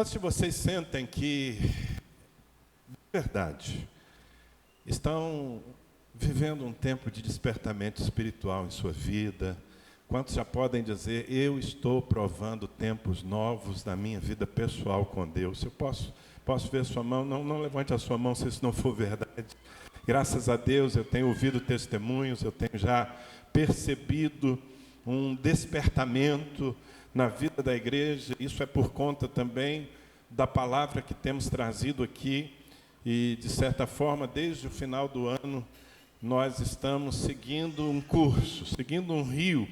Quantos de vocês sentem que, de verdade, estão vivendo um tempo de despertamento espiritual em sua vida? Quantos já podem dizer, eu estou provando tempos novos na minha vida pessoal com Deus? Eu posso ver sua mão? Não levante a sua mão se isso não for verdade. Graças a Deus eu tenho ouvido testemunhos, eu tenho já percebido um despertamento na vida da igreja. Isso é por conta também da palavra que temos trazido aqui. E, de certa forma, desde o final do ano, nós estamos seguindo um curso, seguindo um rio,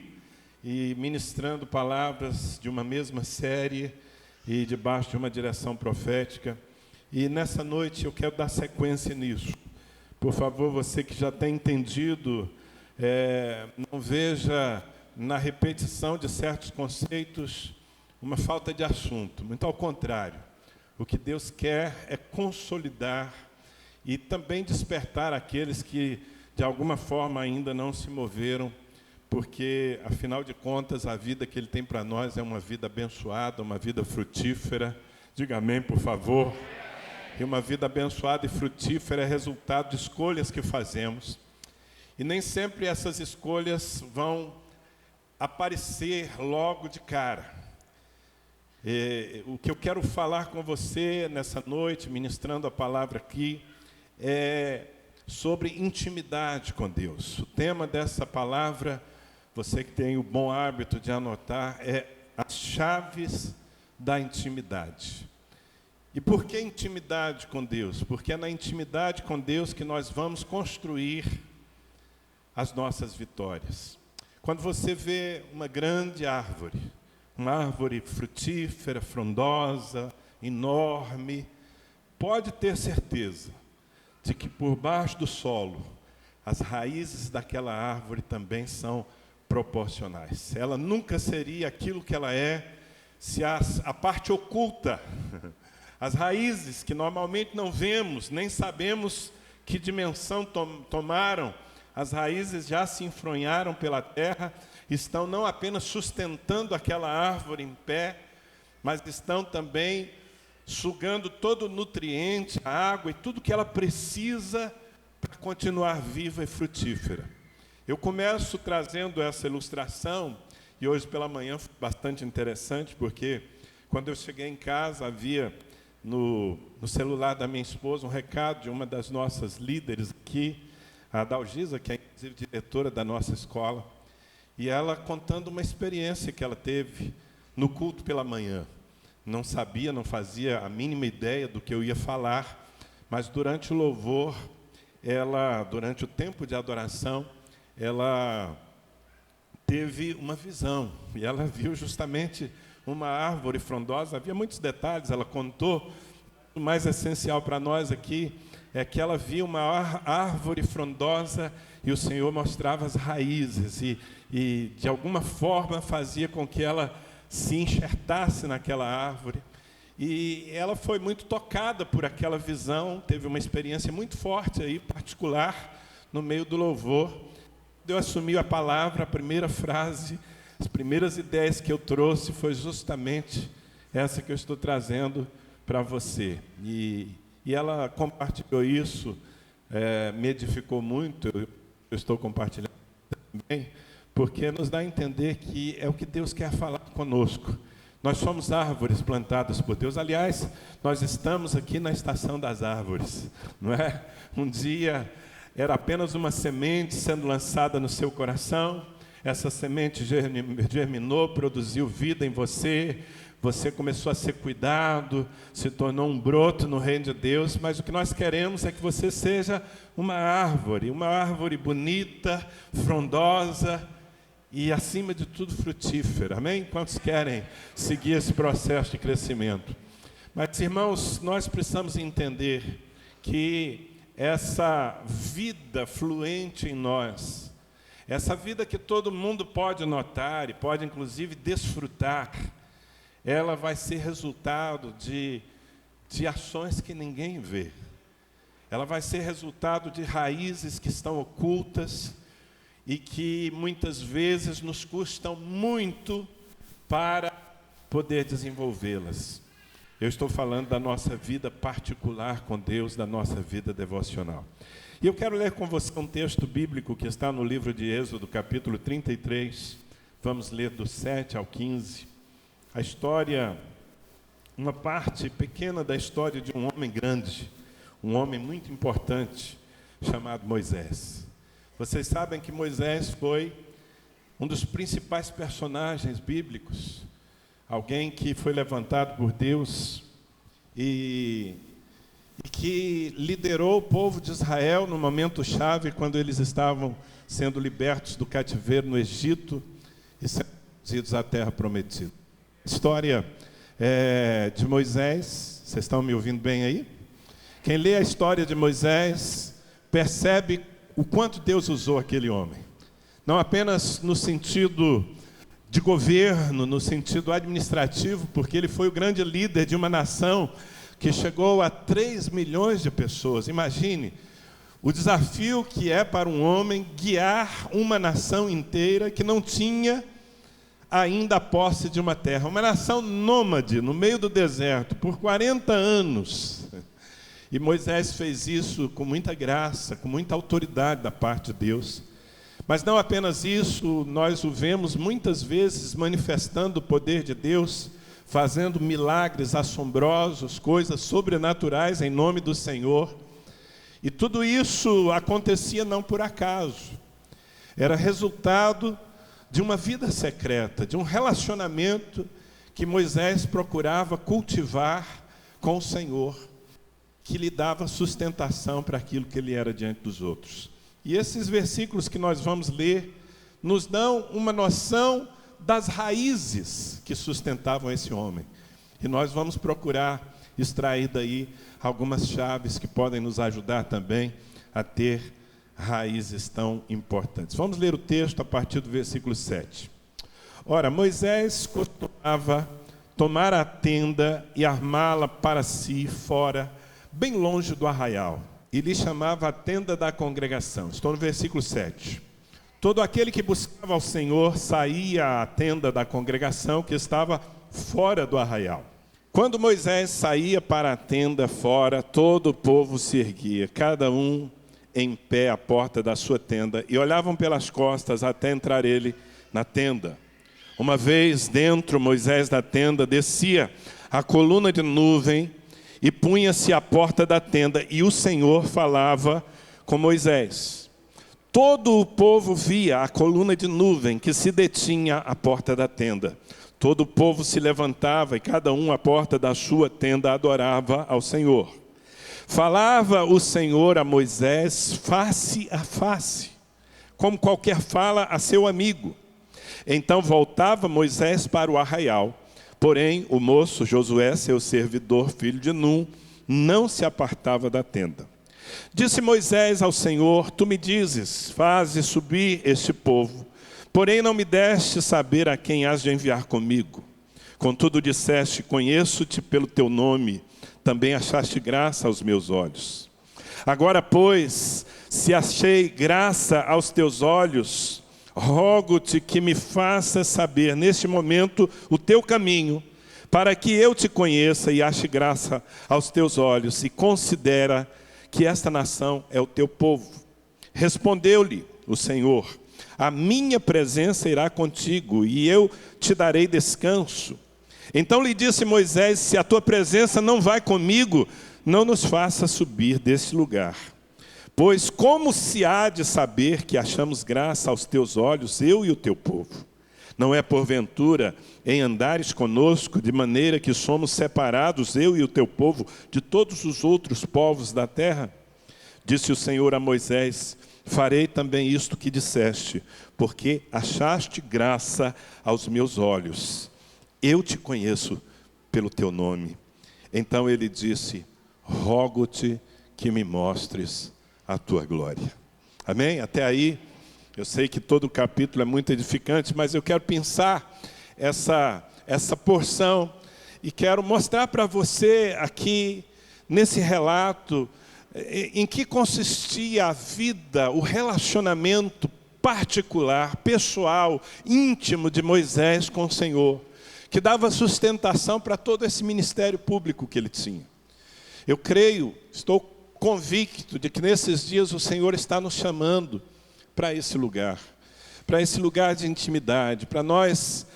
e ministrando palavras de uma mesma série e debaixo de uma direção profética. E nessa noite eu quero dar sequência nisso. Por favor, você que já tem entendido, não veja na repetição de certos conceitos uma falta de assunto. Muito ao contrário. O que Deus quer é consolidar e também despertar aqueles que, de alguma forma, ainda não se moveram, porque, afinal de contas, a vida que Ele tem para nós é uma vida abençoada, uma vida frutífera. Diga amém, por favor. E uma vida abençoada e frutífera é resultado de escolhas que fazemos. E nem sempre essas escolhas vão aparecer logo de cara. O que eu quero falar com você nessa noite, ministrando a palavra aqui, é sobre intimidade com Deus. O tema dessa palavra, você que tem o bom hábito de anotar, é as chaves da intimidade. E por que intimidade com Deus? Porque é na intimidade com Deus que nós vamos construir as nossas vitórias. Quando você vê uma grande árvore, uma árvore frutífera, frondosa, enorme, pode ter certeza de que por baixo do solo, as raízes daquela árvore também são proporcionais. Ela nunca seria aquilo que ela é se a parte oculta, as raízes que normalmente não vemos, nem sabemos que dimensão tomaram, as raízes já se enfronharam pela terra, estão não apenas sustentando aquela árvore em pé, mas estão também sugando todo o nutriente, a água e tudo que ela precisa para continuar viva e frutífera. Eu começo trazendo essa ilustração, e hoje pela manhã foi bastante interessante, porque quando eu cheguei em casa, havia no celular da minha esposa um recado de uma das nossas líderes aqui, a Dalgisa, que é inclusive diretora da nossa escola, e ela contando uma experiência que ela teve no culto pela manhã. Não sabia, não fazia a mínima ideia do que eu ia falar, mas durante o louvor, durante o tempo de adoração, ela teve uma visão, e ela viu justamente uma árvore frondosa. Havia muitos detalhes, ela contou. O mais essencial para nós aqui é que ela via uma árvore frondosa e o Senhor mostrava as raízes e de alguma forma fazia com que ela se enxertasse naquela árvore. E ela foi muito tocada por aquela visão, teve uma experiência muito forte aí, particular, no meio do louvor. Deus assumiu a palavra, a primeira frase, as primeiras ideias que eu trouxe foi justamente essa que eu estou trazendo para você. E ela compartilhou isso, me edificou muito, eu estou compartilhando também, porque nos dá a entender que é o que Deus quer falar conosco. Nós somos árvores plantadas por Deus. Aliás, nós estamos aqui na estação das árvores, não é? Um dia era apenas uma semente sendo lançada no seu coração, essa semente germinou, produziu vida em você, você começou a ser cuidado, se tornou um broto no reino de Deus, mas o que nós queremos é que você seja uma árvore bonita, frondosa e, acima de tudo, frutífera. Amém? Quantos querem seguir esse processo de crescimento? Mas, irmãos, nós precisamos entender que essa vida fluente em nós, essa vida que todo mundo pode notar e pode, inclusive, desfrutar, ela vai ser resultado de ações que ninguém vê. Ela vai ser resultado de raízes que estão ocultas e que muitas vezes nos custam muito para poder desenvolvê-las. Eu estou falando da nossa vida particular com Deus, da nossa vida devocional. E eu quero ler com você um texto bíblico que está no livro de Êxodo, capítulo 33. Vamos ler do 7 ao 15. A história, uma parte pequena da história de um homem grande, um homem muito importante, chamado Moisés. Vocês sabem que Moisés foi um dos principais personagens bíblicos, alguém que foi levantado por Deus e que liderou o povo de Israel no momento chave, quando eles estavam sendo libertos do cativeiro no Egito e sendo conduzidos à terra prometida. A história de Moisés, vocês estão me ouvindo bem aí? Quem lê a história de Moisés percebe o quanto Deus usou aquele homem. Não apenas no sentido de governo, no sentido administrativo, porque ele foi o grande líder de uma nação que chegou a 3 milhões de pessoas. Imagine o desafio que é para um homem guiar uma nação inteira que não tinha ainda a posse de uma terra. Uma nação nômade, no meio do deserto, por 40 anos. E Moisés fez isso com muita graça, com muita autoridade da parte de Deus. Mas não apenas isso, nós o vemos muitas vezes manifestando o poder de Deus, fazendo milagres assombrosos, coisas sobrenaturais em nome do Senhor. E tudo isso acontecia não por acaso. Era resultado de uma vida secreta, de um relacionamento que Moisés procurava cultivar com o Senhor, que lhe dava sustentação para aquilo que ele era diante dos outros. E esses versículos que nós vamos ler nos dão uma noção das raízes que sustentavam esse homem. E nós vamos procurar extrair daí algumas chaves que podem nos ajudar também a ter raízes tão importantes. Vamos ler o texto a partir do versículo 7. Ora, Moisés costumava tomar a tenda e armá-la para si fora, bem longe do arraial, e lhe chamava a tenda da congregação. Estou no versículo 7. Todo aquele que buscava ao Senhor saía à tenda da congregação que estava fora do arraial. Quando Moisés saía para a tenda fora, todo o povo se erguia, cada um em pé à porta da sua tenda, e olhavam pelas costas até entrar ele na tenda. Uma vez dentro, Moisés da tenda descia a coluna de nuvem e punha-se à porta da tenda, e o Senhor falava com Moisés. Todo o povo via a coluna de nuvem que se detinha à porta da tenda. Todo o povo se levantava e cada um à porta da sua tenda adorava ao Senhor. Falava o Senhor a Moisés face a face, como qualquer fala a seu amigo. Então voltava Moisés para o arraial. Porém, o moço Josué, seu servidor, filho de Num, não se apartava da tenda. Disse Moisés ao Senhor: Tu me dizes, faze subir este povo, porém não me deste saber a quem has de enviar comigo. Contudo disseste: Conheço-te pelo teu nome, também achaste graça aos meus olhos. Agora, pois, se achei graça aos teus olhos, rogo-te que me faças saber neste momento o teu caminho, para que eu te conheça e ache graça aos teus olhos, e considera que esta nação é o teu povo. Respondeu-lhe o Senhor: A minha presença irá contigo, e eu te darei descanso. Então lhe disse Moisés: Se a tua presença não vai comigo, não nos faça subir deste lugar. Pois como se há de saber que achamos graça aos teus olhos, eu e o teu povo? Não é porventura em andares conosco, de maneira que somos separados, eu e o teu povo, de todos os outros povos da terra? Disse o Senhor a Moisés: Farei também isto que disseste, porque achaste graça aos meus olhos. Eu te conheço pelo teu nome. Então ele disse: Rogo-te que me mostres a tua glória. Amém? Até aí, eu sei que todo o capítulo é muito edificante, mas eu quero pensar essa porção e quero mostrar para você aqui, nesse relato, em que consistia a vida, o relacionamento particular, pessoal, íntimo de Moisés com o Senhor, que dava sustentação para todo esse ministério público que ele tinha. Eu creio, estou convicto de que nesses dias o Senhor está nos chamando para esse lugar de intimidade, para nós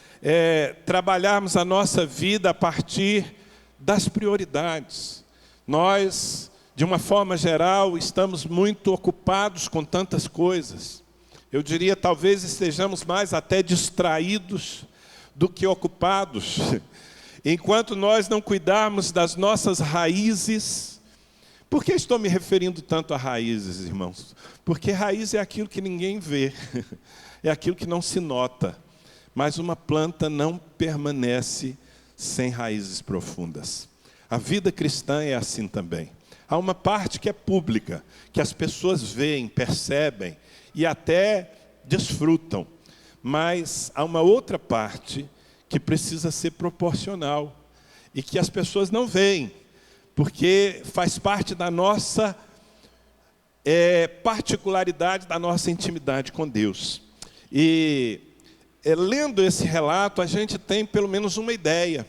trabalharmos a nossa vida a partir das prioridades. Nós, de uma forma geral, estamos muito ocupados com tantas coisas. Eu diria, talvez estejamos mais até distraídos do que ocupados. Enquanto nós não cuidarmos das nossas raízes. Por que estou me referindo tanto a raízes, irmãos? Porque raiz é aquilo que ninguém vê, é aquilo que não se nota. Mas uma planta não permanece sem raízes profundas. A vida cristã é assim também. Há uma parte que é pública, que as pessoas veem, percebem e até desfrutam. Mas há uma outra parte que precisa ser proporcional e que as pessoas não veem, porque faz parte da nossa particularidade, da nossa intimidade com Deus. E lendo esse relato, a gente tem pelo menos uma ideia.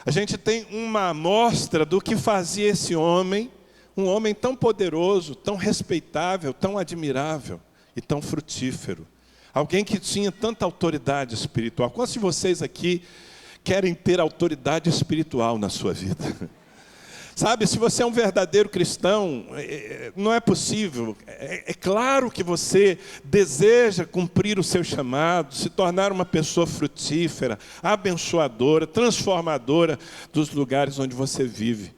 A gente tem uma amostra do que fazia esse homem, um homem tão poderoso, tão respeitável, tão admirável e tão frutífero. Alguém que tinha tanta autoridade espiritual. Quantos de vocês aqui querem ter autoridade espiritual na sua vida? Sabe, se você é um verdadeiro cristão, não é possível. É claro que você deseja cumprir o seu chamado, se tornar uma pessoa frutífera, abençoadora, transformadora dos lugares onde você vive.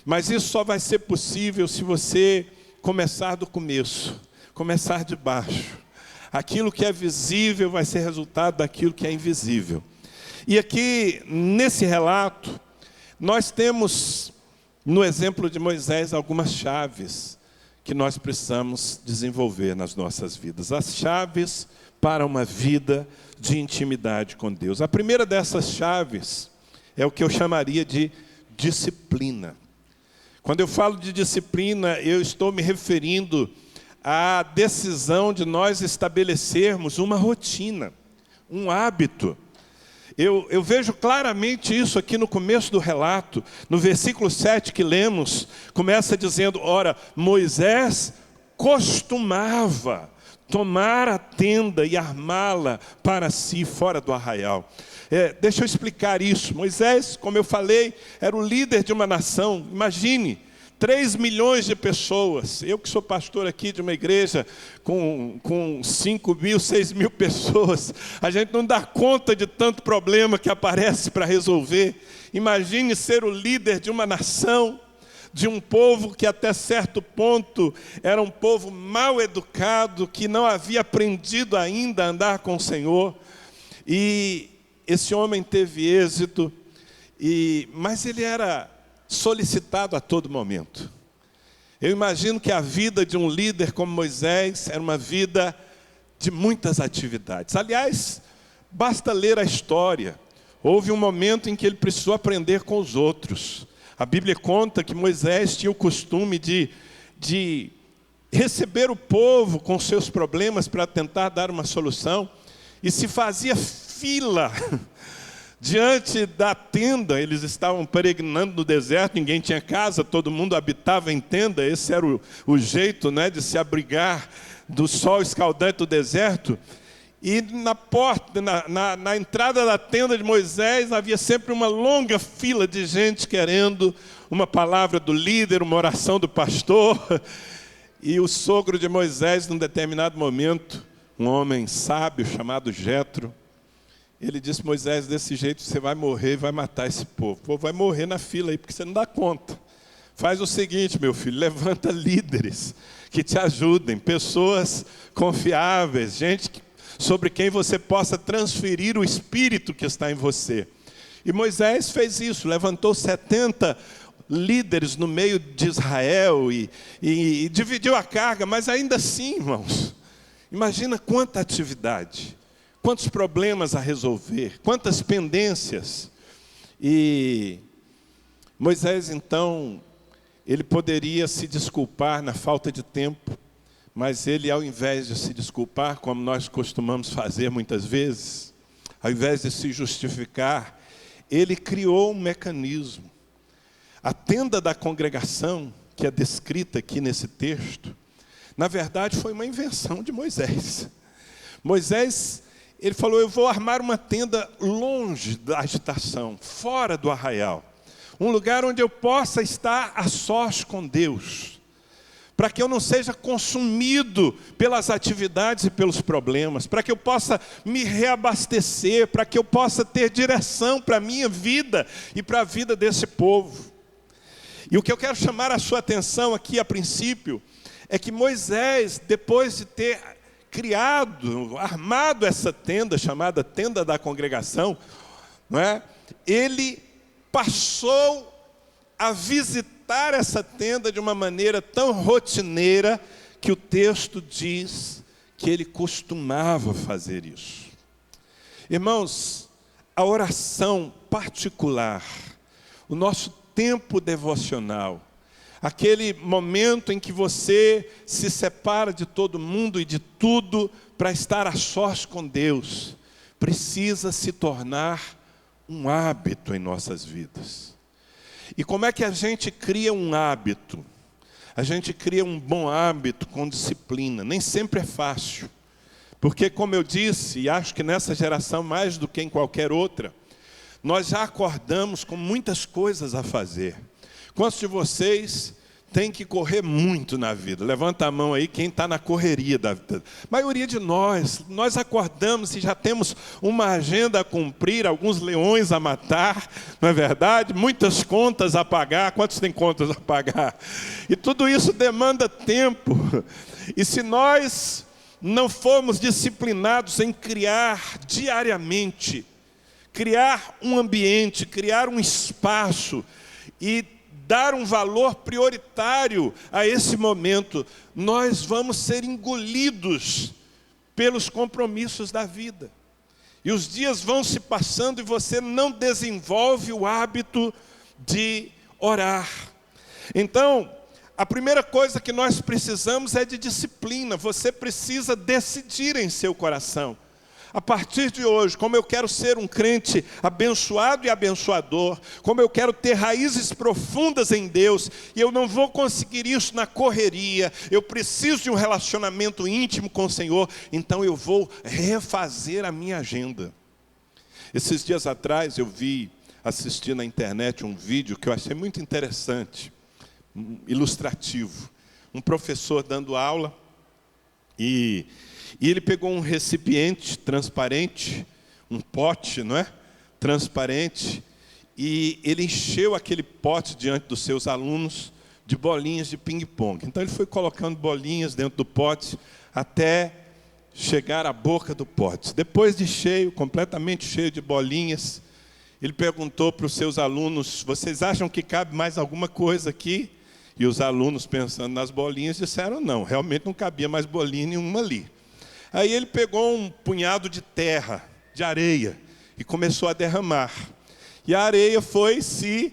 Mas isso só vai ser possível se você começar do começo, começar de baixo. Aquilo que é visível vai ser resultado daquilo que é invisível. E aqui, nesse relato, nós temos, no exemplo de Moisés, algumas chaves que nós precisamos desenvolver nas nossas vidas. As chaves para uma vida de intimidade com Deus. A primeira dessas chaves é o que eu chamaria de disciplina. Quando eu falo de disciplina, eu estou me referindo à decisão de nós estabelecermos uma rotina, um hábito. Eu vejo claramente isso aqui no começo do relato, no versículo 7 que lemos, começa dizendo, ora, Moisés costumava tomar a tenda e armá-la para si fora do arraial. Deixa eu explicar isso. Moisés, como eu falei, era o líder de uma nação. Imagine, 3 milhões de pessoas. Eu que sou pastor aqui de uma igreja com 5 mil, 6 mil pessoas. A gente não dá conta de tanto problema que aparece para resolver. Imagine ser o líder de uma nação, de um povo que até certo ponto era um povo mal educado, que não havia aprendido ainda a andar com o Senhor. E esse homem teve êxito, mas ele era solicitado a todo momento. Eu imagino que a vida de um líder como Moisés era uma vida de muitas atividades. Aliás, basta ler a história. Houve um momento em que ele precisou aprender com os outros. A Bíblia conta que Moisés tinha o costume de receber o povo com seus problemas para tentar dar uma solução, e se fazia fila diante da tenda. Eles estavam peregrinando no deserto, ninguém tinha casa, todo mundo habitava em tenda. Esse era o jeito, né, de se abrigar do sol escaldante do deserto. E na porta, na entrada da tenda de Moisés, havia sempre uma longa fila de gente querendo uma palavra do líder, uma oração do pastor. E o sogro de Moisés, num determinado momento, um homem sábio chamado Jetro, ele disse, Moisés, desse jeito você vai morrer e vai matar esse povo. O povo vai morrer na fila aí, porque você não dá conta. Faz o seguinte, meu filho, levanta líderes que te ajudem, pessoas confiáveis, gente sobre quem você possa transferir o espírito que está em você. E Moisés fez isso, levantou 70 líderes no meio de Israel e dividiu a carga, mas ainda assim, irmãos, imagina quanta atividade, quantos problemas a resolver, quantas pendências. E Moisés, então, ele poderia se desculpar na falta de tempo, mas ele, ao invés de se desculpar, como nós costumamos fazer muitas vezes, ao invés de se justificar, ele criou um mecanismo. A tenda da congregação, que é descrita aqui nesse texto, na verdade foi uma invenção de Moisés. Moisés, ele falou, eu vou armar uma tenda longe da agitação, fora do arraial. Um lugar onde eu possa estar a sós com Deus. Para que eu não seja consumido pelas atividades e pelos problemas. Para que eu possa me reabastecer. Para que eu possa ter direção para a minha vida e para a vida desse povo. E o que eu quero chamar a sua atenção aqui a princípio, é que Moisés, depois de ter criado, armado essa tenda, chamada tenda da congregação, não é? Ele passou a visitar essa tenda de uma maneira tão rotineira, que o texto diz que ele costumava fazer isso. Irmãos, a oração particular, o nosso tempo devocional, aquele momento em que você se separa de todo mundo e de tudo para estar a sós com Deus, precisa se tornar um hábito em nossas vidas. E como é que a gente cria um hábito? A gente cria um bom hábito com disciplina. Nem sempre é fácil. Porque, como eu disse, e acho que nessa geração mais do que em qualquer outra, nós já acordamos com muitas coisas a fazer. Quantos de vocês têm que correr muito na vida? Levanta a mão aí quem está na correria da vida. A maioria de nós acordamos e já temos uma agenda a cumprir, alguns leões a matar, não é verdade? Muitas contas a pagar. Quantos têm contas a pagar? E tudo isso demanda tempo. E se nós não formos disciplinados em criar diariamente, criar um ambiente, criar um espaço e dar um valor prioritário a esse momento, nós vamos ser engolidos pelos compromissos da vida. E os dias vão se passando e você não desenvolve o hábito de orar. Então, a primeira coisa que nós precisamos é de disciplina. Você precisa decidir em seu coração. A partir de hoje, como eu quero ser um crente abençoado e abençoador, como eu quero ter raízes profundas em Deus, e eu não vou conseguir isso na correria, eu preciso de um relacionamento íntimo com o Senhor, então eu vou refazer a minha agenda. Esses dias atrás eu assisti na internet um vídeo que eu achei muito interessante, ilustrativo. Um professor dando aula e ele pegou um recipiente transparente, um pote, não é? Transparente, e ele encheu aquele pote diante dos seus alunos de bolinhas de ping-pong. Então ele foi colocando bolinhas dentro do pote até chegar à boca do pote. Depois de cheio, completamente cheio de bolinhas, ele perguntou para os seus alunos, vocês acham que cabe mais alguma coisa aqui? E os alunos, pensando nas bolinhas, disseram não, realmente não cabia mais bolinha nenhuma ali. Aí ele pegou um punhado de terra, de areia, e começou a derramar. E a areia foi se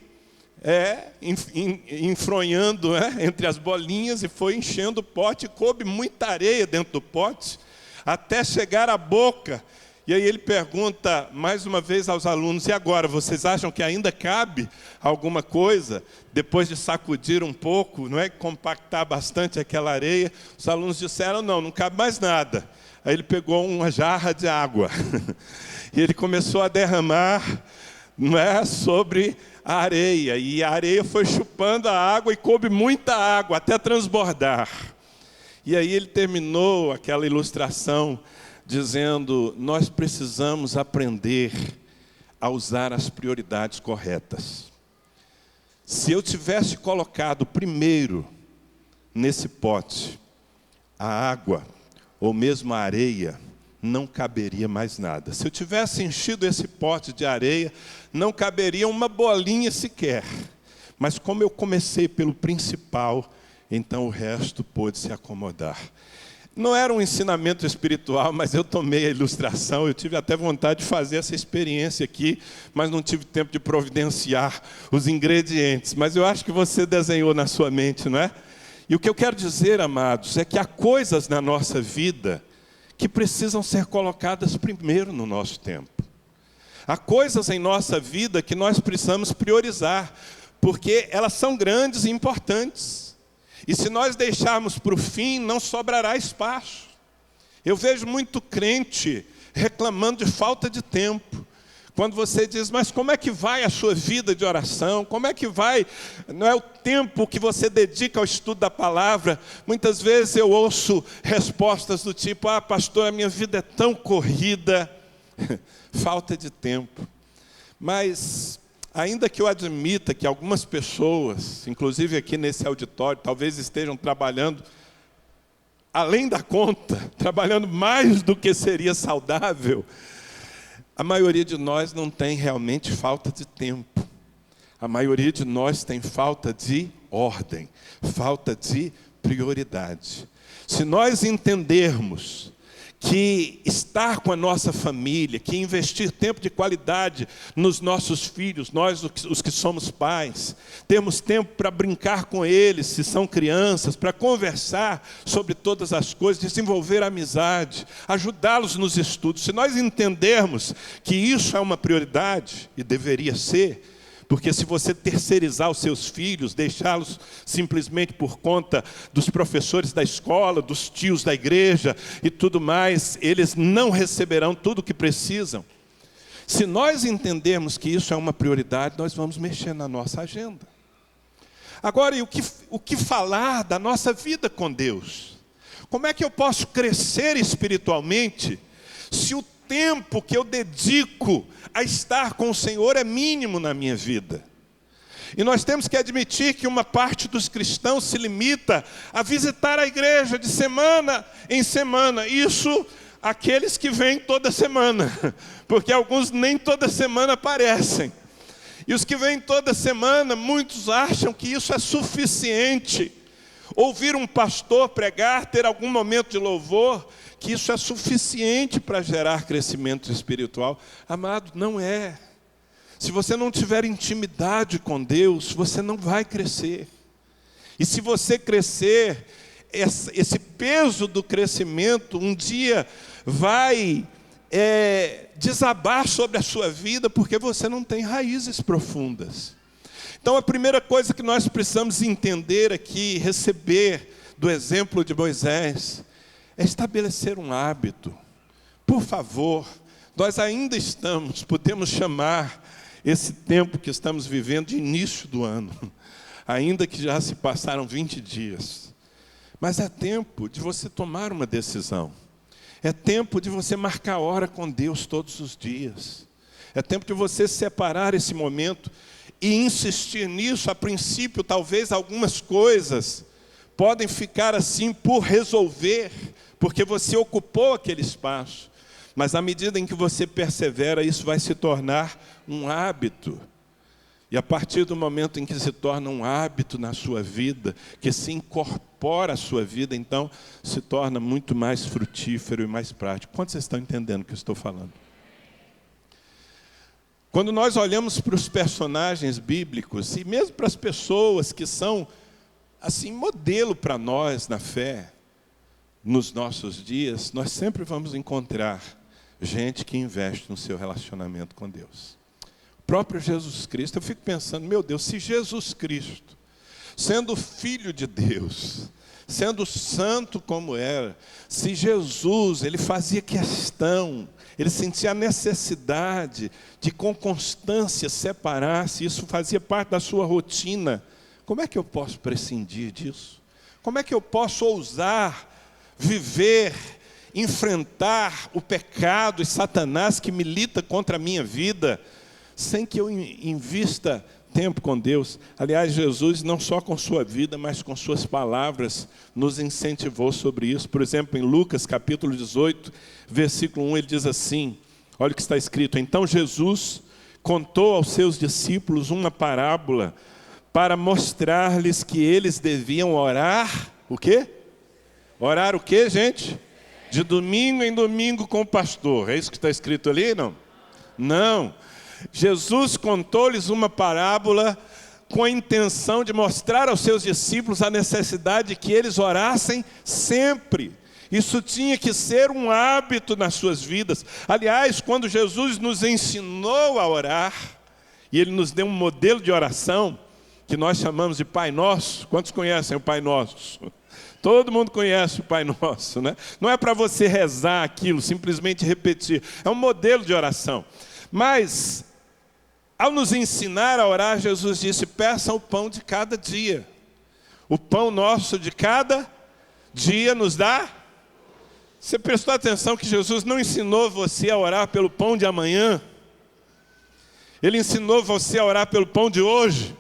enfronhando entre as bolinhas e foi enchendo o pote, e coube muita areia dentro do pote, até chegar à boca. E aí ele pergunta mais uma vez aos alunos, e agora, vocês acham que ainda cabe alguma coisa? Depois de sacudir um pouco, compactar bastante aquela areia, os alunos disseram, não cabe mais nada. Aí ele pegou uma jarra de água e ele começou a derramar sobre a areia. E a areia foi chupando a água e coube muita água até transbordar. E aí ele terminou aquela ilustração dizendo, nós precisamos aprender a usar as prioridades corretas. Se eu tivesse colocado primeiro nesse pote a água, ou mesmo a areia, não caberia mais nada. Se eu tivesse enchido esse pote de areia, não caberia uma bolinha sequer. Mas como eu comecei pelo principal, então o resto pôde se acomodar. Não era um ensinamento espiritual, mas eu tomei a ilustração, eu tive até vontade de fazer essa experiência aqui, mas não tive tempo de providenciar os ingredientes. Mas eu acho que você desenhou na sua mente, não é? E o que eu quero dizer, amados, é que há coisas na nossa vida que precisam ser colocadas primeiro no nosso tempo. Há coisas em nossa vida que nós precisamos priorizar, porque elas são grandes e importantes. E se nós deixarmos para o fim, não sobrará espaço. Eu vejo muito crente reclamando de falta de tempo. Quando você diz, mas como é que vai a sua vida de oração? Como é que vai? Não é o tempo que você dedica ao estudo da palavra. Muitas vezes eu ouço respostas do tipo, pastor, a minha vida é tão corrida. Falta de tempo. Mas, ainda que eu admita que algumas pessoas, inclusive aqui nesse auditório, talvez estejam trabalhando além da conta, trabalhando mais do que seria saudável, a maioria de nós não tem realmente falta de tempo. A maioria de nós tem falta de ordem, falta de prioridade. Se nós entendermos que estar com a nossa família, que investir tempo de qualidade nos nossos filhos, nós os que somos pais, temos tempo para brincar com eles, se são crianças, para conversar sobre todas as coisas, desenvolver amizade, ajudá-los nos estudos. Se nós entendermos que isso é uma prioridade, e deveria ser, porque se você terceirizar os seus filhos, deixá-los simplesmente por conta dos professores da escola, dos tios da igreja e tudo mais, eles não receberão tudo o que precisam. Se nós entendermos que isso é uma prioridade, nós vamos mexer na nossa agenda. Agora, e o que falar da nossa vida com Deus? Como é que eu posso crescer espiritualmente se o tempo que eu dedico a estar com o Senhor é mínimo na minha vida? E nós temos que admitir que uma parte dos cristãos se limita a visitar a igreja de semana em semana. Isso, aqueles que vêm toda semana, porque alguns nem toda semana aparecem. E os que vêm toda semana, muitos acham que isso é suficiente. Ouvir um pastor pregar, ter algum momento de louvor, que isso é suficiente para gerar crescimento espiritual. Amado, não é. Se você não tiver intimidade com Deus, você não vai crescer. E se você crescer, esse peso do crescimento um dia vai desabar sobre a sua vida, porque você não tem raízes profundas. Então a primeira coisa que nós precisamos entender aqui, receber do exemplo de Moisés, é estabelecer um hábito. Por favor, nós ainda podemos chamar esse tempo que estamos vivendo de início do ano, ainda que já se passaram 20 dias. Mas é tempo de você tomar uma decisão. É tempo de você marcar hora com Deus todos os dias. É tempo de você separar esse momento e insistir nisso. A princípio, talvez algumas coisas podem ficar assim por resolver, porque você ocupou aquele espaço. Mas à medida em que você persevera, isso vai se tornar um hábito. E a partir do momento em que se torna um hábito na sua vida, que se incorpora à sua vida, então se torna muito mais frutífero e mais prático. Quantos vocês estão entendendo o que eu estou falando? Quando nós olhamos para os personagens bíblicos, e mesmo para as pessoas que são assim modelo para nós na fé, nos nossos dias, nós sempre vamos encontrar gente que investe no seu relacionamento com Deus. O próprio Jesus Cristo, eu fico pensando, meu Deus, se Jesus Cristo, sendo filho de Deus, sendo santo como era, se Jesus, ele fazia questão, ele sentia a necessidade de com constância separar-se, isso fazia parte da sua rotina, como é que eu posso prescindir disso? Como é que eu posso ousar viver, enfrentar o pecado e Satanás que milita contra a minha vida, sem que eu invista tempo com Deus? Aliás, Jesus, não só com sua vida, mas com suas palavras, nos incentivou sobre isso. Por exemplo, em Lucas capítulo 18, versículo 1, ele diz assim, olha o que está escrito: então Jesus contou aos seus discípulos uma parábola para mostrar-lhes que eles deviam orar, o quê? Orar o quê, gente? De domingo em domingo com o pastor. É isso que está escrito ali, não? Não. Jesus contou-lhes uma parábola com a intenção de mostrar aos seus discípulos a necessidade de que eles orassem sempre. Isso tinha que ser um hábito nas suas vidas. Aliás, quando Jesus nos ensinou a orar, e Ele nos deu um modelo de oração, que nós chamamos de Pai Nosso. Quantos conhecem o Pai Nosso? Todo mundo conhece o Pai Nosso, né? Não é para você rezar aquilo, simplesmente repetir. É um modelo de oração. Mas, ao nos ensinar a orar, Jesus disse, peçam o pão de cada dia. O pão nosso de cada dia nos dá. Você prestou atenção que Jesus não ensinou você a orar pelo pão de amanhã? Ele ensinou você a orar pelo pão de hoje.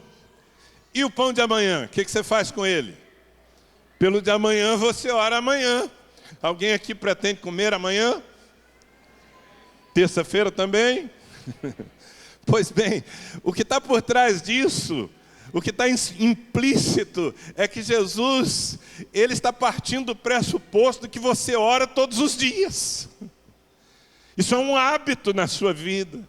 E o pão de amanhã, o que você faz com ele? Pelo de amanhã você ora amanhã. Alguém aqui pretende comer amanhã? Terça-feira também? Pois bem, o que está por trás disso, o que está implícito, é que Jesus, Ele está partindo do pressuposto que você ora todos os dias. Isso é um hábito na sua vida.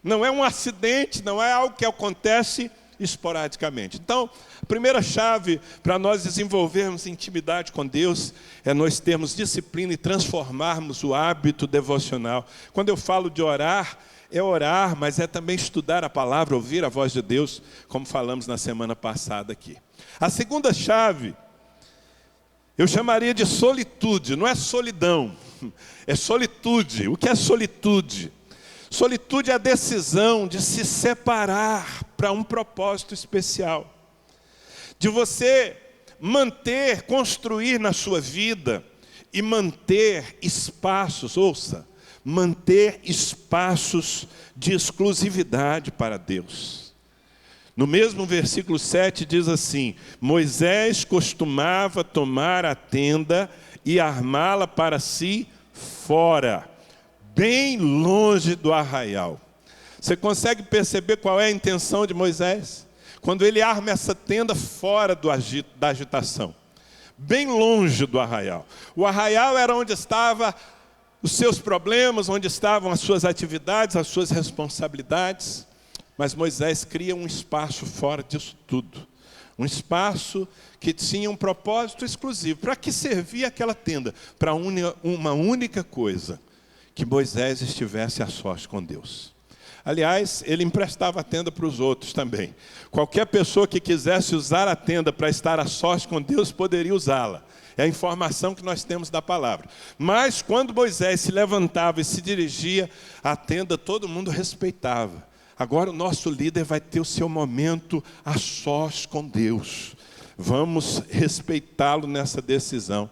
Não é um acidente, não é algo que acontece esporadicamente. Então, a primeira chave para nós desenvolvermos intimidade com Deus é nós termos disciplina e transformarmos o hábito devocional. Quando eu falo de orar, é orar, mas é também estudar a palavra, ouvir a voz de Deus, como falamos na semana passada aqui. A segunda chave, eu chamaria de solitude, não é solidão, é solitude. O que é solitude? Solitude é a decisão de se separar para um propósito especial. De você manter, construir na sua vida e manter espaços, ouça, manter espaços de exclusividade para Deus. No mesmo versículo 7 diz assim, Moisés costumava tomar a tenda e armá-la para si fora, bem longe do arraial. Você consegue perceber qual é a intenção de Moisés? Quando ele arma essa tenda fora da agitação, bem longe do arraial. O arraial era onde estavam os seus problemas, onde estavam as suas atividades, as suas responsabilidades. Mas Moisés cria um espaço fora disso tudo. Um espaço que tinha um propósito exclusivo. Para que servia aquela tenda? Para uma única coisa, que Moisés estivesse a sós com Deus. Aliás, ele emprestava a tenda para os outros também. Qualquer pessoa que quisesse usar a tenda para estar a sós com Deus, poderia usá-la. É a informação que nós temos da palavra. Mas quando Moisés se levantava e se dirigia à tenda, todo mundo respeitava. Agora o nosso líder vai ter o seu momento a sós com Deus. Vamos respeitá-lo nessa decisão.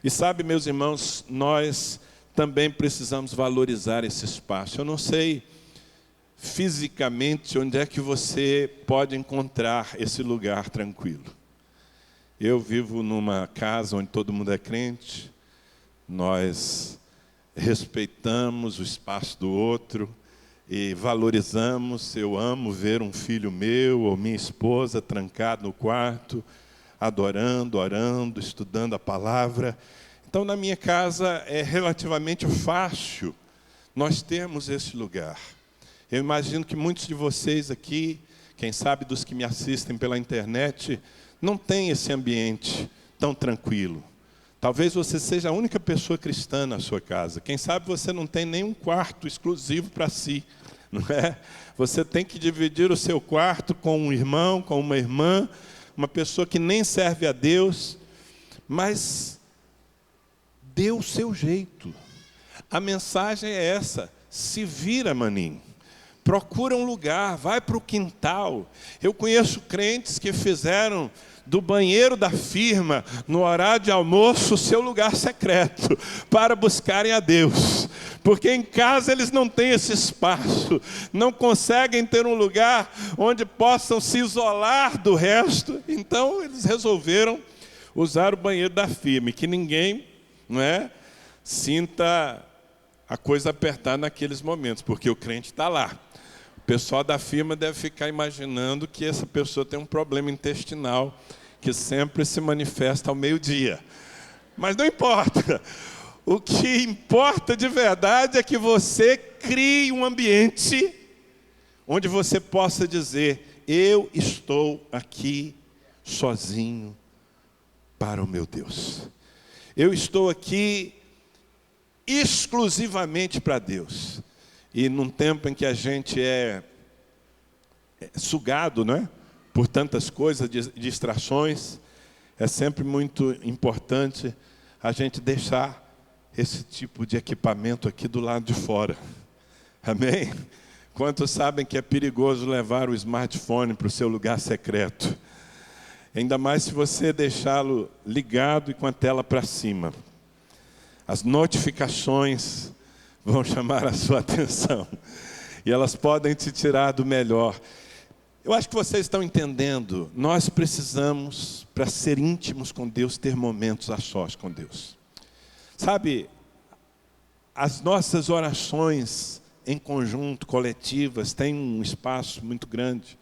E sabe, meus irmãos, nós também precisamos valorizar esse espaço. Eu não sei fisicamente onde é que você pode encontrar esse lugar tranquilo. Eu vivo numa casa onde todo mundo é crente, nós respeitamos o espaço do outro e valorizamos. Eu amo ver um filho meu ou minha esposa trancado no quarto, adorando, orando, estudando a palavra. Então, na minha casa é relativamente fácil nós termos esse lugar. Eu imagino que muitos de vocês aqui, quem sabe dos que me assistem pela internet, não tem esse ambiente tão tranquilo. Talvez você seja a única pessoa cristã na sua casa. Quem sabe você não tem nenhum quarto exclusivo para si, não é? Você tem que dividir o seu quarto com um irmão, com uma irmã, uma pessoa que nem serve a Deus, mas dê o seu jeito. A mensagem é essa: se vira, maninho. Procura um lugar, vai para o quintal. Eu conheço crentes que fizeram do banheiro da firma, no horário de almoço, o seu lugar secreto, para buscarem a Deus. Porque em casa eles não têm esse espaço, não conseguem ter um lugar onde possam se isolar do resto. Então eles resolveram usar o banheiro da firma, e que ninguém, não é, sinta a coisa apertar naqueles momentos, porque o crente está lá. O pessoal da firma deve ficar imaginando que essa pessoa tem um problema intestinal que sempre se manifesta ao meio-dia. Mas não importa. O que importa de verdade é que você crie um ambiente onde você possa dizer: eu estou aqui sozinho para o meu Deus. eu estou aqui exclusivamente para Deus. E num tempo em que a gente é sugado, não é? Por tantas coisas, distrações, é sempre muito importante a gente deixar esse tipo de equipamento aqui do lado de fora. Amém? Quantos sabem que é perigoso levar o smartphone para o seu lugar secreto? Ainda mais se você deixá-lo ligado e com a tela para cima. As notificações vão chamar a sua atenção. E elas podem te tirar do melhor. Eu acho que vocês estão entendendo. Nós precisamos, para ser íntimos com Deus, ter momentos a sós com Deus. Sabe, as nossas orações em conjunto, coletivas, têm um espaço muito grande.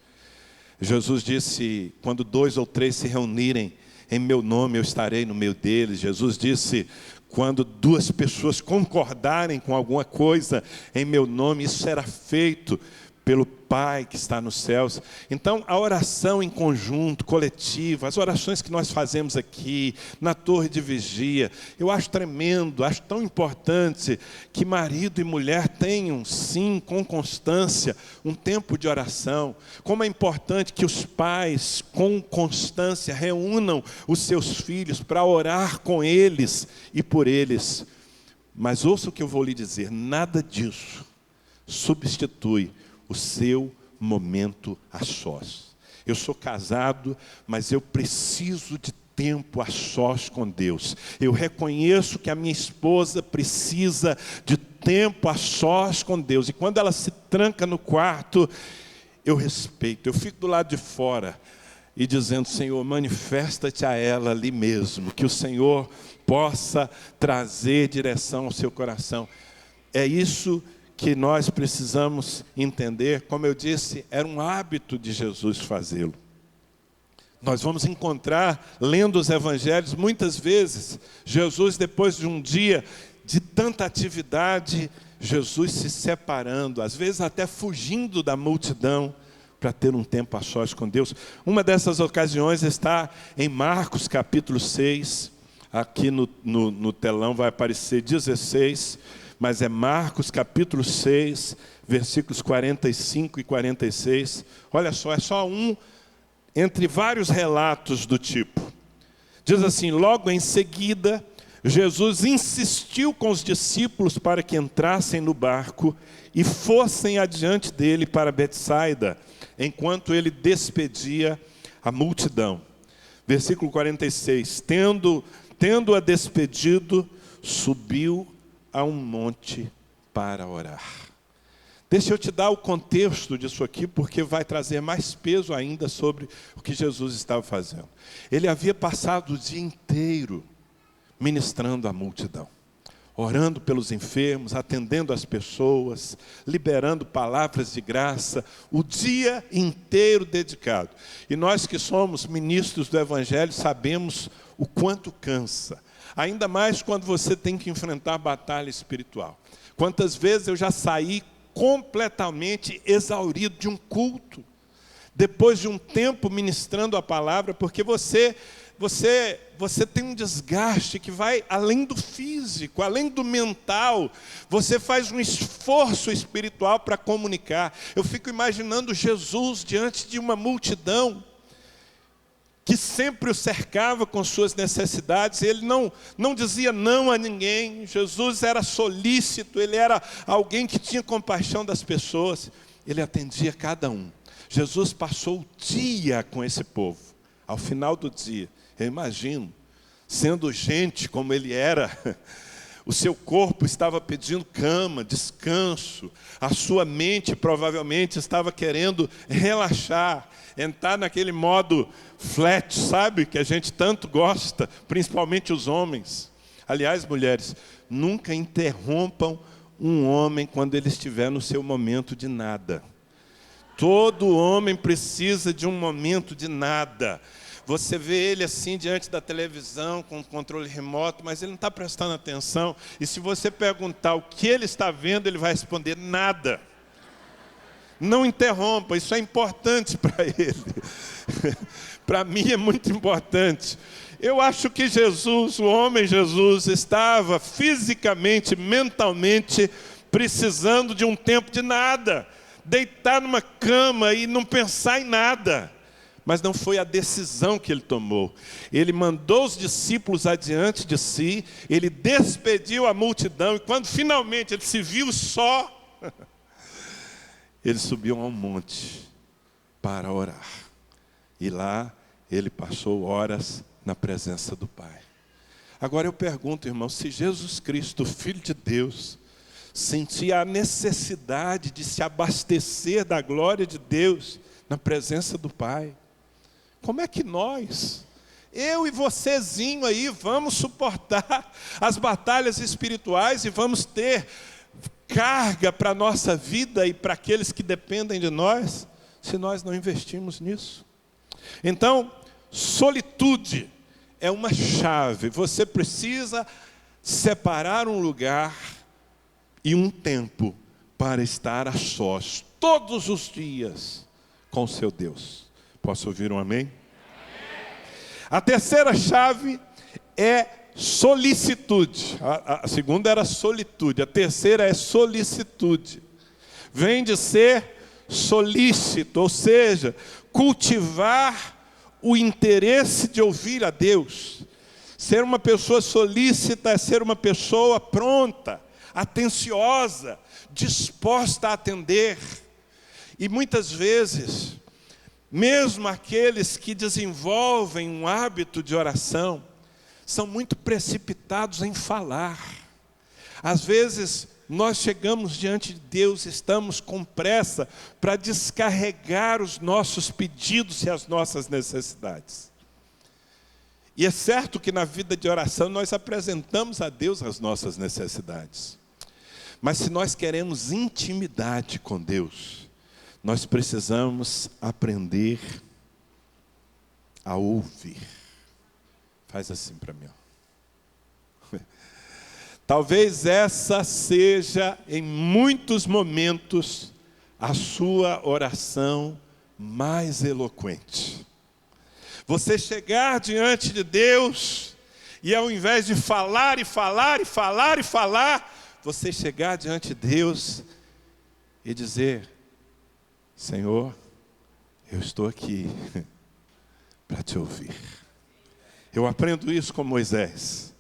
Jesus disse, quando 2 ou 3 se reunirem em meu nome, eu estarei no meio deles. Jesus disse, quando 2 pessoas concordarem com alguma coisa em meu nome, isso será feito pelo Pai que está nos céus. Então, a oração em conjunto, coletiva, as orações que nós fazemos aqui, na torre de vigia, eu acho tremendo, acho tão importante que marido e mulher tenham, sim, com constância, um tempo de oração. Como é importante que os pais, com constância, reúnam os seus filhos para orar com eles e por eles. Mas ouça o que eu vou lhe dizer, nada disso substitui o seu momento a sós. Eu sou casado, mas eu preciso de tempo a sós com Deus. Eu reconheço que a minha esposa precisa de tempo a sós com Deus. E quando ela se tranca no quarto, eu respeito. Eu fico do lado de fora e dizendo, Senhor, manifesta-te a ela ali mesmo. Que o Senhor possa trazer direção ao seu coração. É isso que nós precisamos entender. Como eu disse, era um hábito de Jesus fazê-lo. Nós vamos encontrar, lendo os evangelhos, muitas vezes, Jesus, depois de um dia de tanta atividade, Jesus se separando, às vezes até fugindo da multidão, para ter um tempo a sós com Deus. Uma dessas ocasiões está em Marcos capítulo 6, aqui no telão vai aparecer 16, mas é Marcos capítulo 6, versículos 45 e 46. Olha só, é só um entre vários relatos do tipo. Diz assim, logo em seguida, Jesus insistiu com os discípulos para que entrassem no barco e fossem adiante dele para Betsaida, enquanto ele despedia a multidão. Versículo 46, tendo-a despedido, subiu a um monte para orar. Deixa eu te dar o contexto disso aqui, porque vai trazer mais peso ainda sobre o que Jesus estava fazendo. Ele havia passado o dia inteiro ministrando a multidão, orando pelos enfermos, atendendo as pessoas, liberando palavras de graça, o dia inteiro dedicado. E nós que somos ministros do Evangelho sabemos o quanto cansa. Ainda mais quando você tem que enfrentar batalha espiritual. Quantas vezes eu já saí completamente exaurido de um culto, depois de um tempo ministrando a palavra, porque você tem um desgaste que vai além do físico, além do mental. Você faz um esforço espiritual para comunicar. Eu fico imaginando Jesus diante de uma multidão que sempre o cercava com suas necessidades. Ele não dizia não a ninguém. Jesus era solícito, ele era alguém que tinha compaixão das pessoas. Ele atendia cada um. Jesus passou o dia com esse povo. Ao final do dia, eu imagino, sendo gente como ele era, o seu corpo estava pedindo cama, descanso. A sua mente provavelmente estava querendo relaxar, entrar naquele modo flat, sabe? Que a gente tanto gosta, principalmente os homens. Aliás, mulheres, nunca interrompam um homem quando ele estiver no seu momento de nada. Todo homem precisa de um momento de nada. Você vê ele assim diante da televisão, com o controle remoto, mas ele não está prestando atenção. E se você perguntar o que ele está vendo, ele vai responder nada. Não interrompa, isso é importante para ele. Para mim é muito importante. Eu acho que Jesus, o homem Jesus, estava fisicamente, mentalmente, precisando de um tempo de nada. Deitar numa cama e não pensar em nada. Mas não foi a decisão que ele tomou. Ele mandou os discípulos adiante de si, ele despediu a multidão, e quando finalmente ele se viu só, ele subiu a um monte para orar. E lá ele passou horas na presença do Pai. Agora eu pergunto, irmão, se Jesus Cristo, Filho de Deus, sentia a necessidade de se abastecer da glória de Deus na presença do Pai, como é que nós, eu e vocêzinho aí, vamos suportar as batalhas espirituais e vamos ter carga para a nossa vida e para aqueles que dependem de nós, se nós não investirmos nisso? Então, solitude é uma chave. Você precisa separar um lugar e um tempo para estar a sós, todos os dias, com o seu Deus. Posso ouvir um amém? A terceira chave é solicitude. A segunda era solitude, a terceira é solicitude. Vem de ser solícito, ou seja, cultivar o interesse de ouvir a Deus. Ser uma pessoa solícita é ser uma pessoa pronta, atenciosa, disposta a atender. E muitas vezes, mesmo aqueles que desenvolvem um hábito de oração, são muito precipitados em falar. Às vezes, nós chegamos diante de Deus, estamos com pressa para descarregar os nossos pedidos e as nossas necessidades. E é certo que na vida de oração nós apresentamos a Deus as nossas necessidades. Mas se nós queremos intimidade com Deus, nós precisamos aprender a ouvir. Faz assim para mim. Talvez essa seja, em muitos momentos, a sua oração mais eloquente. Você chegar diante de Deus e ao invés de falar e falar e falar e falar, você chegar diante de Deus e dizer: Senhor, eu estou aqui para te ouvir. Eu aprendo isso com Moisés.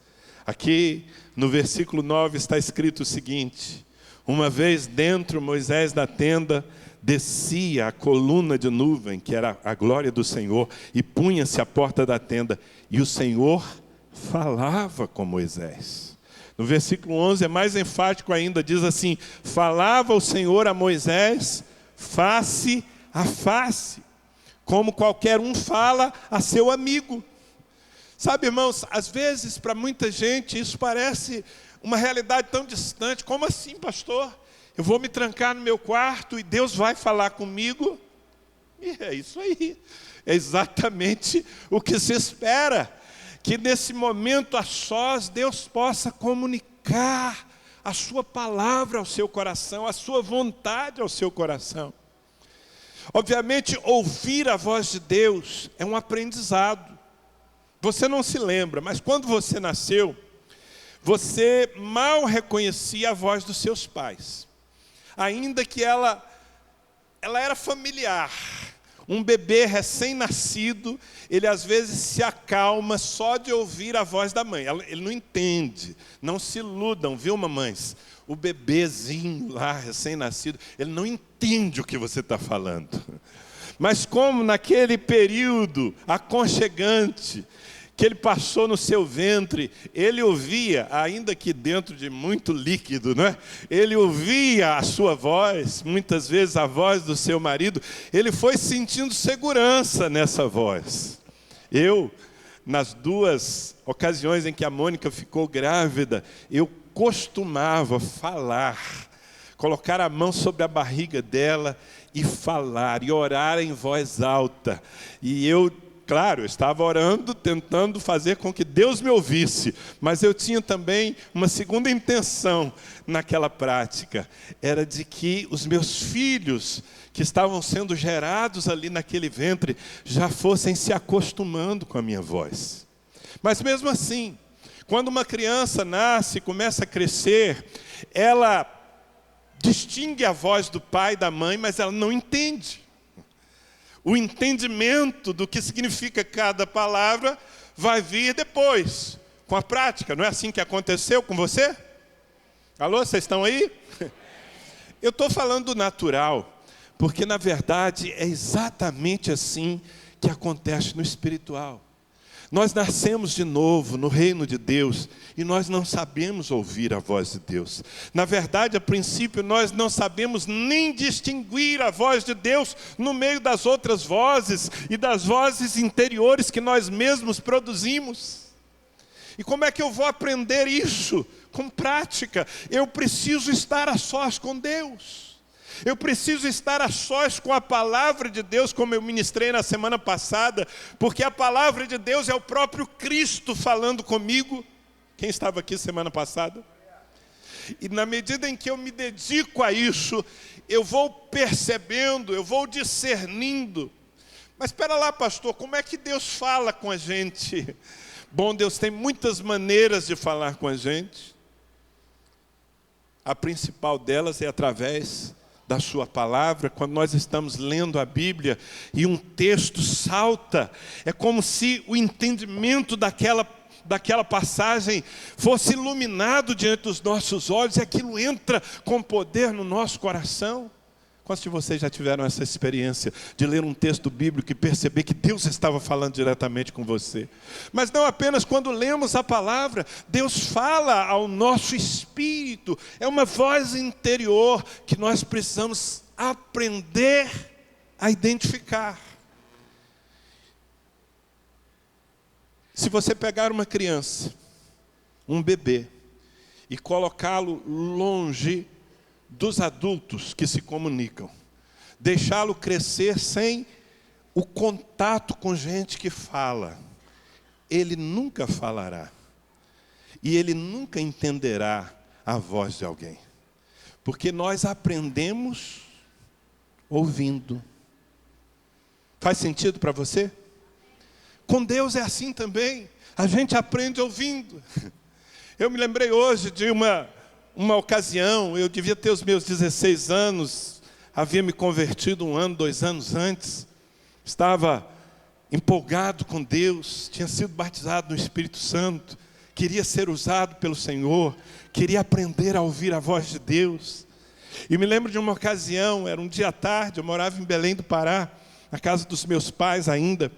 Aqui no versículo 9 está escrito o seguinte: uma vez dentro Moisés da tenda, descia a coluna de nuvem, que era a glória do Senhor, e punha-se à porta da tenda, e o Senhor falava com Moisés. No versículo 11 é mais enfático ainda, diz assim: falava o Senhor a Moisés face a face, como qualquer um fala a seu amigo. Sabe, irmãos, às vezes para muita gente isso parece uma realidade tão distante. Como assim, pastor? Eu vou me trancar no meu quarto e Deus vai falar comigo? E é isso aí. É exatamente o que se espera. Que nesse momento a sós Deus possa comunicar a sua palavra ao seu coração, a sua vontade ao seu coração. Obviamente, ouvir a voz de Deus é um aprendizado. Você não se lembra, mas quando você nasceu, você mal reconhecia a voz dos seus pais. Ainda que ela era familiar. Um bebê recém-nascido, ele às vezes se acalma só de ouvir a voz da mãe. Ele não entende, não se iludam, viu, mamães? O bebezinho lá, recém-nascido, ele não entende o que você está falando. Mas como naquele período aconchegante que ele passou no seu ventre, ele ouvia, ainda que dentro de muito líquido, não é? Ele ouvia a sua voz, muitas vezes a voz do seu marido, ele foi sentindo segurança nessa voz. Eu, nas 2 ocasiões em que a Mônica ficou grávida, eu costumava falar, colocar a mão sobre a barriga dela e falar, e orar em voz alta. E eu, claro, eu estava orando, tentando fazer com que Deus me ouvisse, mas eu tinha também uma segunda intenção naquela prática, era de que os meus filhos, que estavam sendo gerados ali naquele ventre, já fossem se acostumando com a minha voz. Mas mesmo assim, quando uma criança nasce, começa a crescer, ela distingue a voz do pai e da mãe, mas ela não entende. O entendimento do que significa cada palavra vai vir depois, com a prática. Não é assim que aconteceu com você? Alô, vocês estão aí? Eu estou falando do natural, porque na verdade é exatamente assim que acontece no espiritual. Nós nascemos de novo no reino de Deus e nós não sabemos ouvir a voz de Deus. Na verdade, a princípio, nós não sabemos nem distinguir a voz de Deus no meio das outras vozes e das vozes interiores que nós mesmos produzimos. E como é que eu vou aprender isso? Com prática. Eu preciso estar a sós com Deus. Eu preciso estar a sós com a palavra de Deus, como eu ministrei na semana passada, porque a palavra de Deus é o próprio Cristo falando comigo. Quem estava aqui semana passada? E na medida em que eu me dedico a isso, eu vou percebendo, eu vou discernindo. Mas espera lá, pastor, como é que Deus fala com a gente? Bom, Deus tem muitas maneiras de falar com a gente. A principal delas é através da sua palavra. Quando nós estamos lendo a Bíblia e um texto salta, é como se o entendimento daquela passagem fosse iluminado diante dos nossos olhos e aquilo entra com poder no nosso coração. Quantos de vocês já tiveram essa experiência de ler um texto bíblico e perceber que Deus estava falando diretamente com você? Mas não apenas quando lemos a palavra, Deus fala ao nosso espírito. É uma voz interior que nós precisamos aprender a identificar. Se você pegar uma criança, um bebê, e colocá-lo longe dos adultos que se comunicam, deixá-lo crescer sem o contato com gente que fala, ele nunca falará e ele nunca entenderá a voz de alguém, porque nós aprendemos ouvindo. Faz sentido para você? Com Deus é assim também, a gente aprende ouvindo. Eu me lembrei hoje de uma ocasião, eu devia ter os meus 16 anos, havia me convertido 1 ano, 2 anos antes, estava empolgado com Deus, tinha sido batizado no Espírito Santo, queria ser usado pelo Senhor, queria aprender a ouvir a voz de Deus. E me lembro de uma ocasião, era um dia à tarde, eu morava em Belém do Pará, na casa dos meus pais ainda,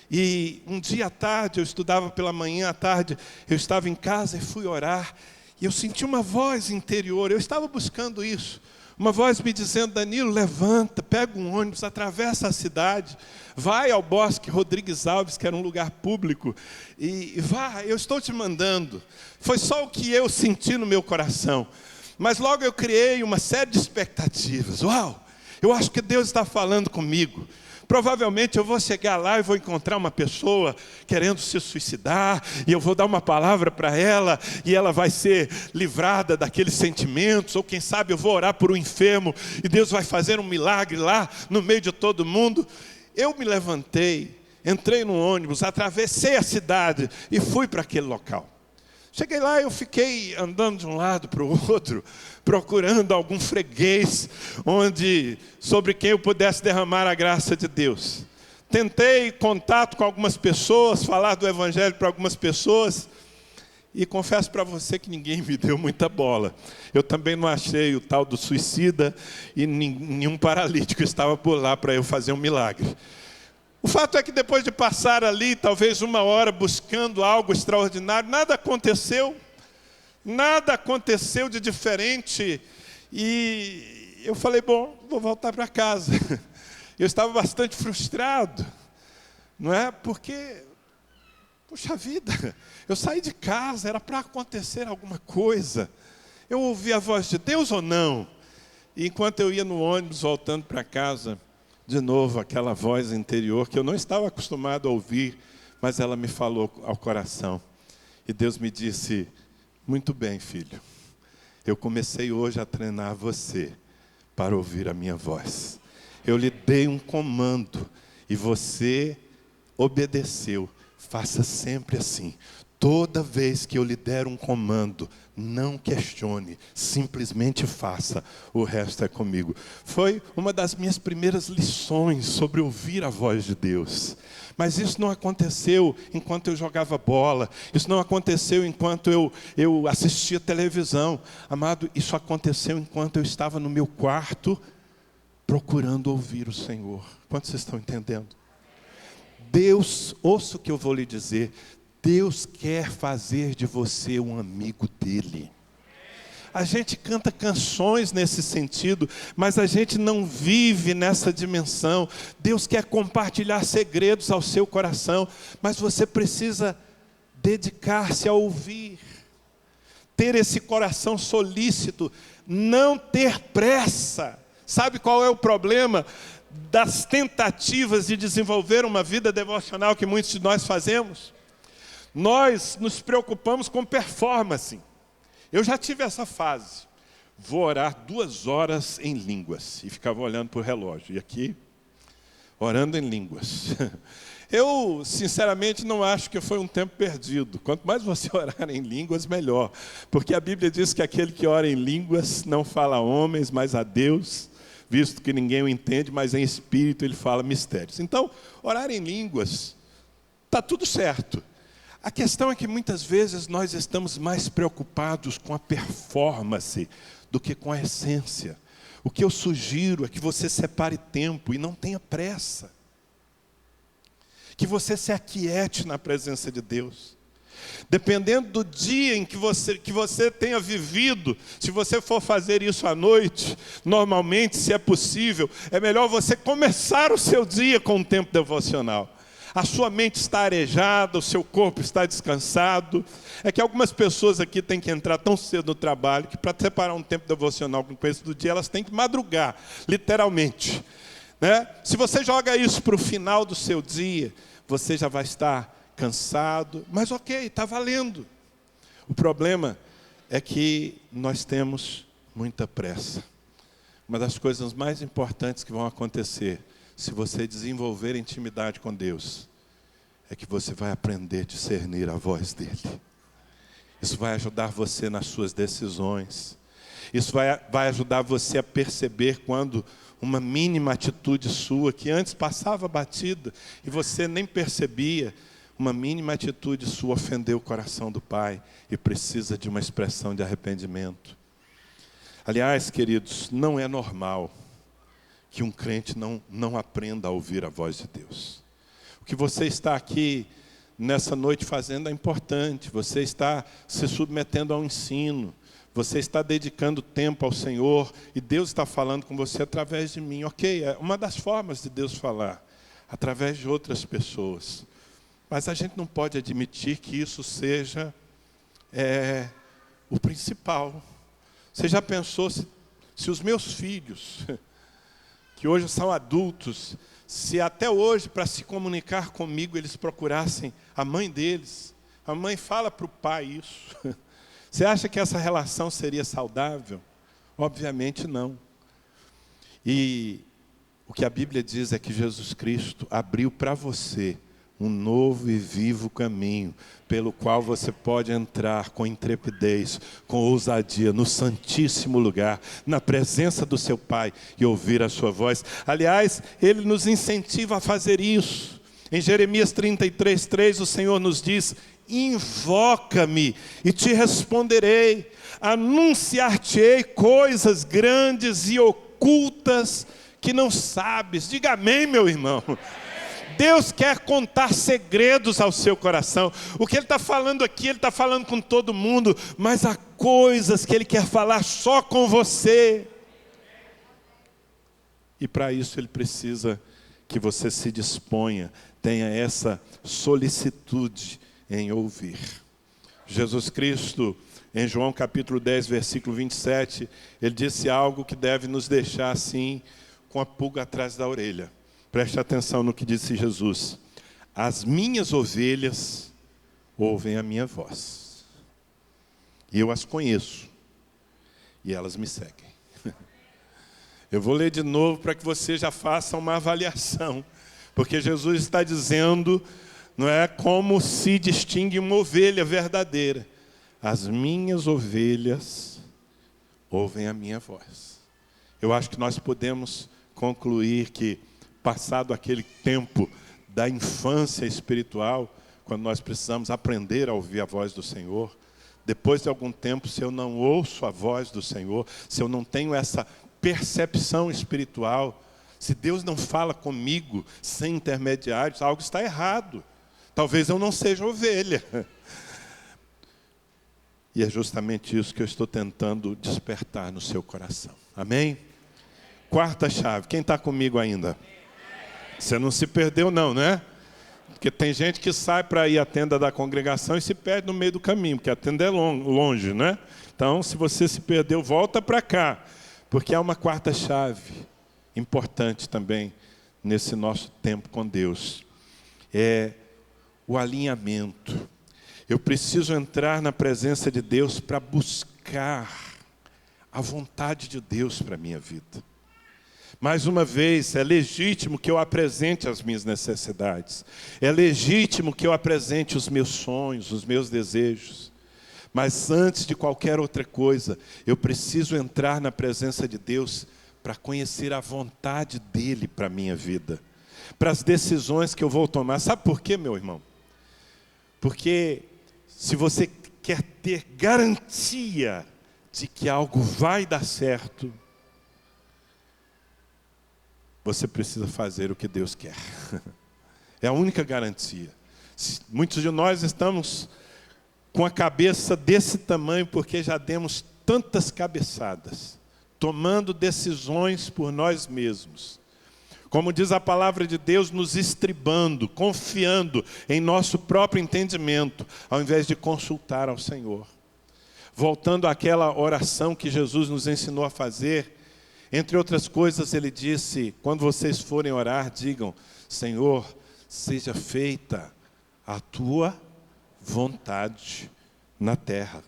e um dia à tarde, eu estudava pela manhã, à tarde, eu estava em casa e fui orar, e eu senti uma voz interior, eu estava buscando isso, uma voz me dizendo: Danilo, levanta, pega um ônibus, atravessa a cidade, vai ao Bosque Rodrigues Alves, que era um lugar público, e vá, eu estou te mandando. Foi só o que eu senti no meu coração, mas logo eu criei uma série de expectativas. Uau, eu acho que Deus está falando comigo. Provavelmente eu vou chegar lá e vou encontrar uma pessoa querendo se suicidar, e eu vou dar uma palavra para ela, e ela vai ser livrada daqueles sentimentos, ou quem sabe eu vou orar por um enfermo, e Deus vai fazer um milagre lá, no meio de todo mundo. Eu me levantei, entrei no ônibus, atravessei a cidade, e fui para aquele local. Cheguei lá, eu fiquei andando de um lado para o outro, procurando algum freguês sobre quem eu pudesse derramar a graça de Deus. Tentei contato com algumas pessoas, falar do Evangelho para algumas pessoas, e confesso para você que ninguém me deu muita bola. Eu também não achei o tal do suicida, e nenhum paralítico estava por lá para eu fazer um milagre. O fato é que depois de passar ali, talvez 1 hora, buscando algo extraordinário, nada aconteceu de diferente, e eu falei: bom, vou voltar para casa. Eu estava bastante frustrado, não é? Porque, puxa vida, eu saí de casa, era para acontecer alguma coisa. Eu ouvi a voz de Deus ou não? E enquanto eu ia no ônibus voltando para casa, de novo aquela voz interior que eu não estava acostumado a ouvir, mas ela me falou ao coração. E Deus me disse: muito bem, filho, eu comecei hoje a treinar você para ouvir a minha voz. Eu lhe dei um comando e você obedeceu. Faça sempre assim. Toda vez que eu lhe der um comando, não questione, simplesmente faça, o resto é comigo. Foi uma das minhas primeiras lições sobre ouvir a voz de Deus. Mas isso não aconteceu enquanto eu jogava bola, isso não aconteceu enquanto eu assistia televisão. Amado, isso aconteceu enquanto eu estava no meu quarto, procurando ouvir o Senhor. Quantos vocês estão entendendo? Deus, ouça o que eu vou lhe dizer, Deus quer fazer de você um amigo dele. A gente canta canções nesse sentido, mas a gente não vive nessa dimensão. Deus quer compartilhar segredos ao seu coração, mas você precisa dedicar-se a ouvir. Ter esse coração solícito, não ter pressa. Sabe qual é o problema das tentativas de desenvolver uma vida devocional que muitos de nós fazemos? Nós nos preocupamos com performance. Eu já tive essa fase. Vou orar 2 horas em línguas. E ficava olhando para o relógio. E aqui, orando em línguas. Eu, sinceramente, não acho que foi um tempo perdido. Quanto mais você orar em línguas, melhor. Porque a Bíblia diz que aquele que ora em línguas não fala a homens, mas a Deus, visto que ninguém o entende, mas em espírito ele fala mistérios. Então, orar em línguas, está tudo certo. A questão é que muitas vezes nós estamos mais preocupados com a performance do que com a essência. O que eu sugiro é que você separe tempo e não tenha pressa. Que você se aquiete na presença de Deus. Dependendo do dia em que você tenha vivido, se você for fazer isso à noite, normalmente, se é possível, é melhor você começar o seu dia com um tempo devocional. A sua mente está arejada, o seu corpo está descansado. É que algumas pessoas aqui têm que entrar tão cedo no trabalho, que para separar um tempo devocional com o começo do dia, elas têm que madrugar, literalmente. Né? Se você joga isso para o final do seu dia, você já vai estar cansado, mas ok, está valendo. O problema é que nós temos muita pressa. Uma das coisas mais importantes que vão acontecer, se você desenvolver intimidade com Deus, é que você vai aprender a discernir a voz dEle. Isso vai ajudar você nas suas decisões. Isso vai ajudar você a perceber quando uma mínima atitude sua, que antes passava batida, e você nem percebia, uma mínima atitude sua ofendeu o coração do Pai, e precisa de uma expressão de arrependimento. Aliás, queridos, não é normal que um crente não aprenda a ouvir a voz de Deus. O que você está aqui nessa noite fazendo é importante. Você está se submetendo ao ensino. Você está dedicando tempo ao Senhor. E Deus está falando com você através de mim. Ok, é uma das formas de Deus falar. Através de outras pessoas. Mas a gente não pode admitir que isso seja o principal. Você já pensou se os meus filhos, que hoje são adultos, se até hoje, para se comunicar comigo, eles procurassem a mãe deles, a mãe fala para o pai isso. Você acha que essa relação seria saudável? Obviamente não. E o que a Bíblia diz é que Jesus Cristo abriu para você um novo e vivo caminho, pelo qual você pode entrar com intrepidez, com ousadia, no santíssimo lugar, na presença do seu Pai e ouvir a sua voz. Aliás, Ele nos incentiva a fazer isso. Em Jeremias 33:3, o Senhor nos diz: invoca-me e te responderei, anunciar-te-ei coisas grandes e ocultas que não sabes. Diga amém, meu irmão. Deus quer contar segredos ao seu coração. O que Ele está falando aqui, Ele está falando com todo mundo, mas há coisas que Ele quer falar só com você. E para isso Ele precisa que você se disponha, tenha essa solicitude em ouvir. Jesus Cristo, em João capítulo 10, versículo 27, Ele disse algo que deve nos deixar assim, com a pulga atrás da orelha. Preste atenção no que disse Jesus. As minhas ovelhas ouvem a minha voz. E eu as conheço. E elas me seguem. Eu vou ler de novo para que você já faça uma avaliação. Porque Jesus está dizendo, Não é como se distingue uma ovelha verdadeira. As minhas ovelhas ouvem a minha voz. Eu acho que nós podemos concluir que, passado aquele tempo da infância espiritual, quando nós precisamos aprender a ouvir a voz do Senhor, depois de algum tempo, se eu não ouço a voz do Senhor, se eu não tenho essa percepção espiritual, se Deus não fala comigo sem intermediários, algo está errado. Talvez eu não seja ovelha. E é justamente isso que eu estou tentando despertar no seu coração. Amém? Quarta chave. Quem está comigo ainda? Você não se perdeu não, né? Porque tem gente que sai para ir à tenda da congregação e se perde no meio do caminho, porque a tenda é longe, né? Então, se você se perdeu, volta para cá. Porque há uma quarta chave importante também nesse nosso tempo com Deus. É o alinhamento. Eu preciso entrar na presença de Deus para buscar a vontade de Deus para a minha vida. Mais uma vez, é legítimo que eu apresente as minhas necessidades. É legítimo que eu apresente os meus sonhos, os meus desejos. Mas antes de qualquer outra coisa, eu preciso entrar na presença de Deus para conhecer a vontade dEle para a minha vida. Para as decisões que eu vou tomar. Sabe por quê, meu irmão? Porque se você quer ter garantia de que algo vai dar certo, você precisa fazer o que Deus quer. É a única garantia. Muitos de nós estamos com a cabeça desse tamanho porque já demos tantas cabeçadas, tomando decisões por nós mesmos. Como diz a palavra de Deus, nos estribando, confiando em nosso próprio entendimento, ao invés de consultar ao Senhor. Voltando àquela oração que Jesus nos ensinou a fazer, entre outras coisas, ele disse, quando vocês forem orar, digam, Senhor, seja feita a tua vontade na terra,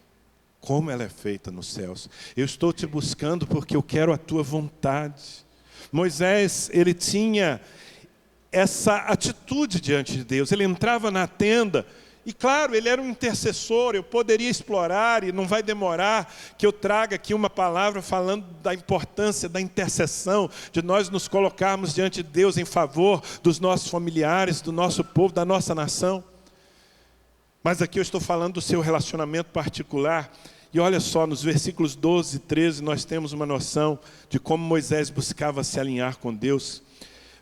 como ela é feita nos céus. Eu estou te buscando porque eu quero a tua vontade. Moisés, ele tinha essa atitude diante de Deus. Ele entrava na tenda e, claro, ele era um intercessor. Eu poderia explorar e não vai demorar que eu traga aqui uma palavra falando da importância da intercessão, de nós nos colocarmos diante de Deus em favor dos nossos familiares, do nosso povo, da nossa nação. Mas aqui eu estou falando do seu relacionamento particular. E olha só, nos versículos 12 e 13, nós temos uma noção de como Moisés buscava se alinhar com Deus.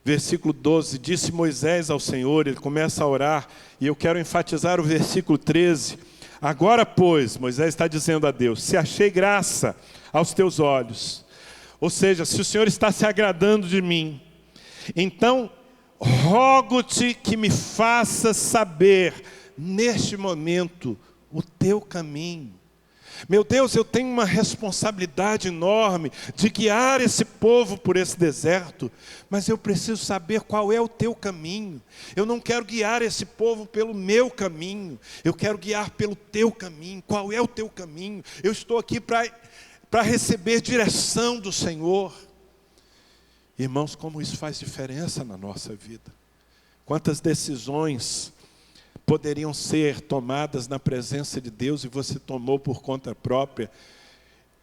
Versículo 12, disse Moisés ao Senhor, ele começa a orar, e eu quero enfatizar o versículo 13. Agora, pois, Moisés está dizendo a Deus, se achei graça aos teus olhos, ou seja, se o Senhor está se agradando de mim, então rogo-te que me faças saber, neste momento, o teu caminho. Meu Deus, eu tenho uma responsabilidade enorme de guiar esse povo por esse deserto, mas eu preciso saber qual é o teu caminho. Eu não quero guiar esse povo pelo meu caminho, eu quero guiar pelo teu caminho. Qual é o teu caminho? Eu estou aqui para receber direção do Senhor. Irmãos, como isso faz diferença na nossa vida. Quantas decisões poderiam ser tomadas na presença de Deus e você tomou por conta própria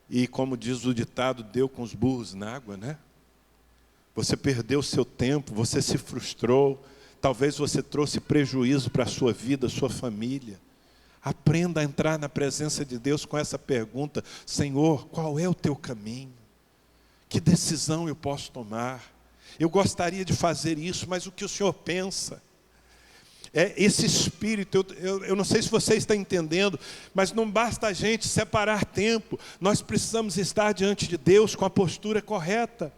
e, como diz o ditado, deu com os burros na água, né? Você perdeu o seu tempo, você se frustrou, talvez você trouxe prejuízo para a sua vida, sua família. Aprenda a entrar na presença de Deus com essa pergunta, Senhor, qual é o teu caminho? Que decisão eu posso tomar? Eu gostaria de fazer isso, mas o que o Senhor pensa? Esse espírito, eu não sei se você está entendendo, mas não basta a gente separar tempo, nós precisamos estar diante de Deus com a postura correta,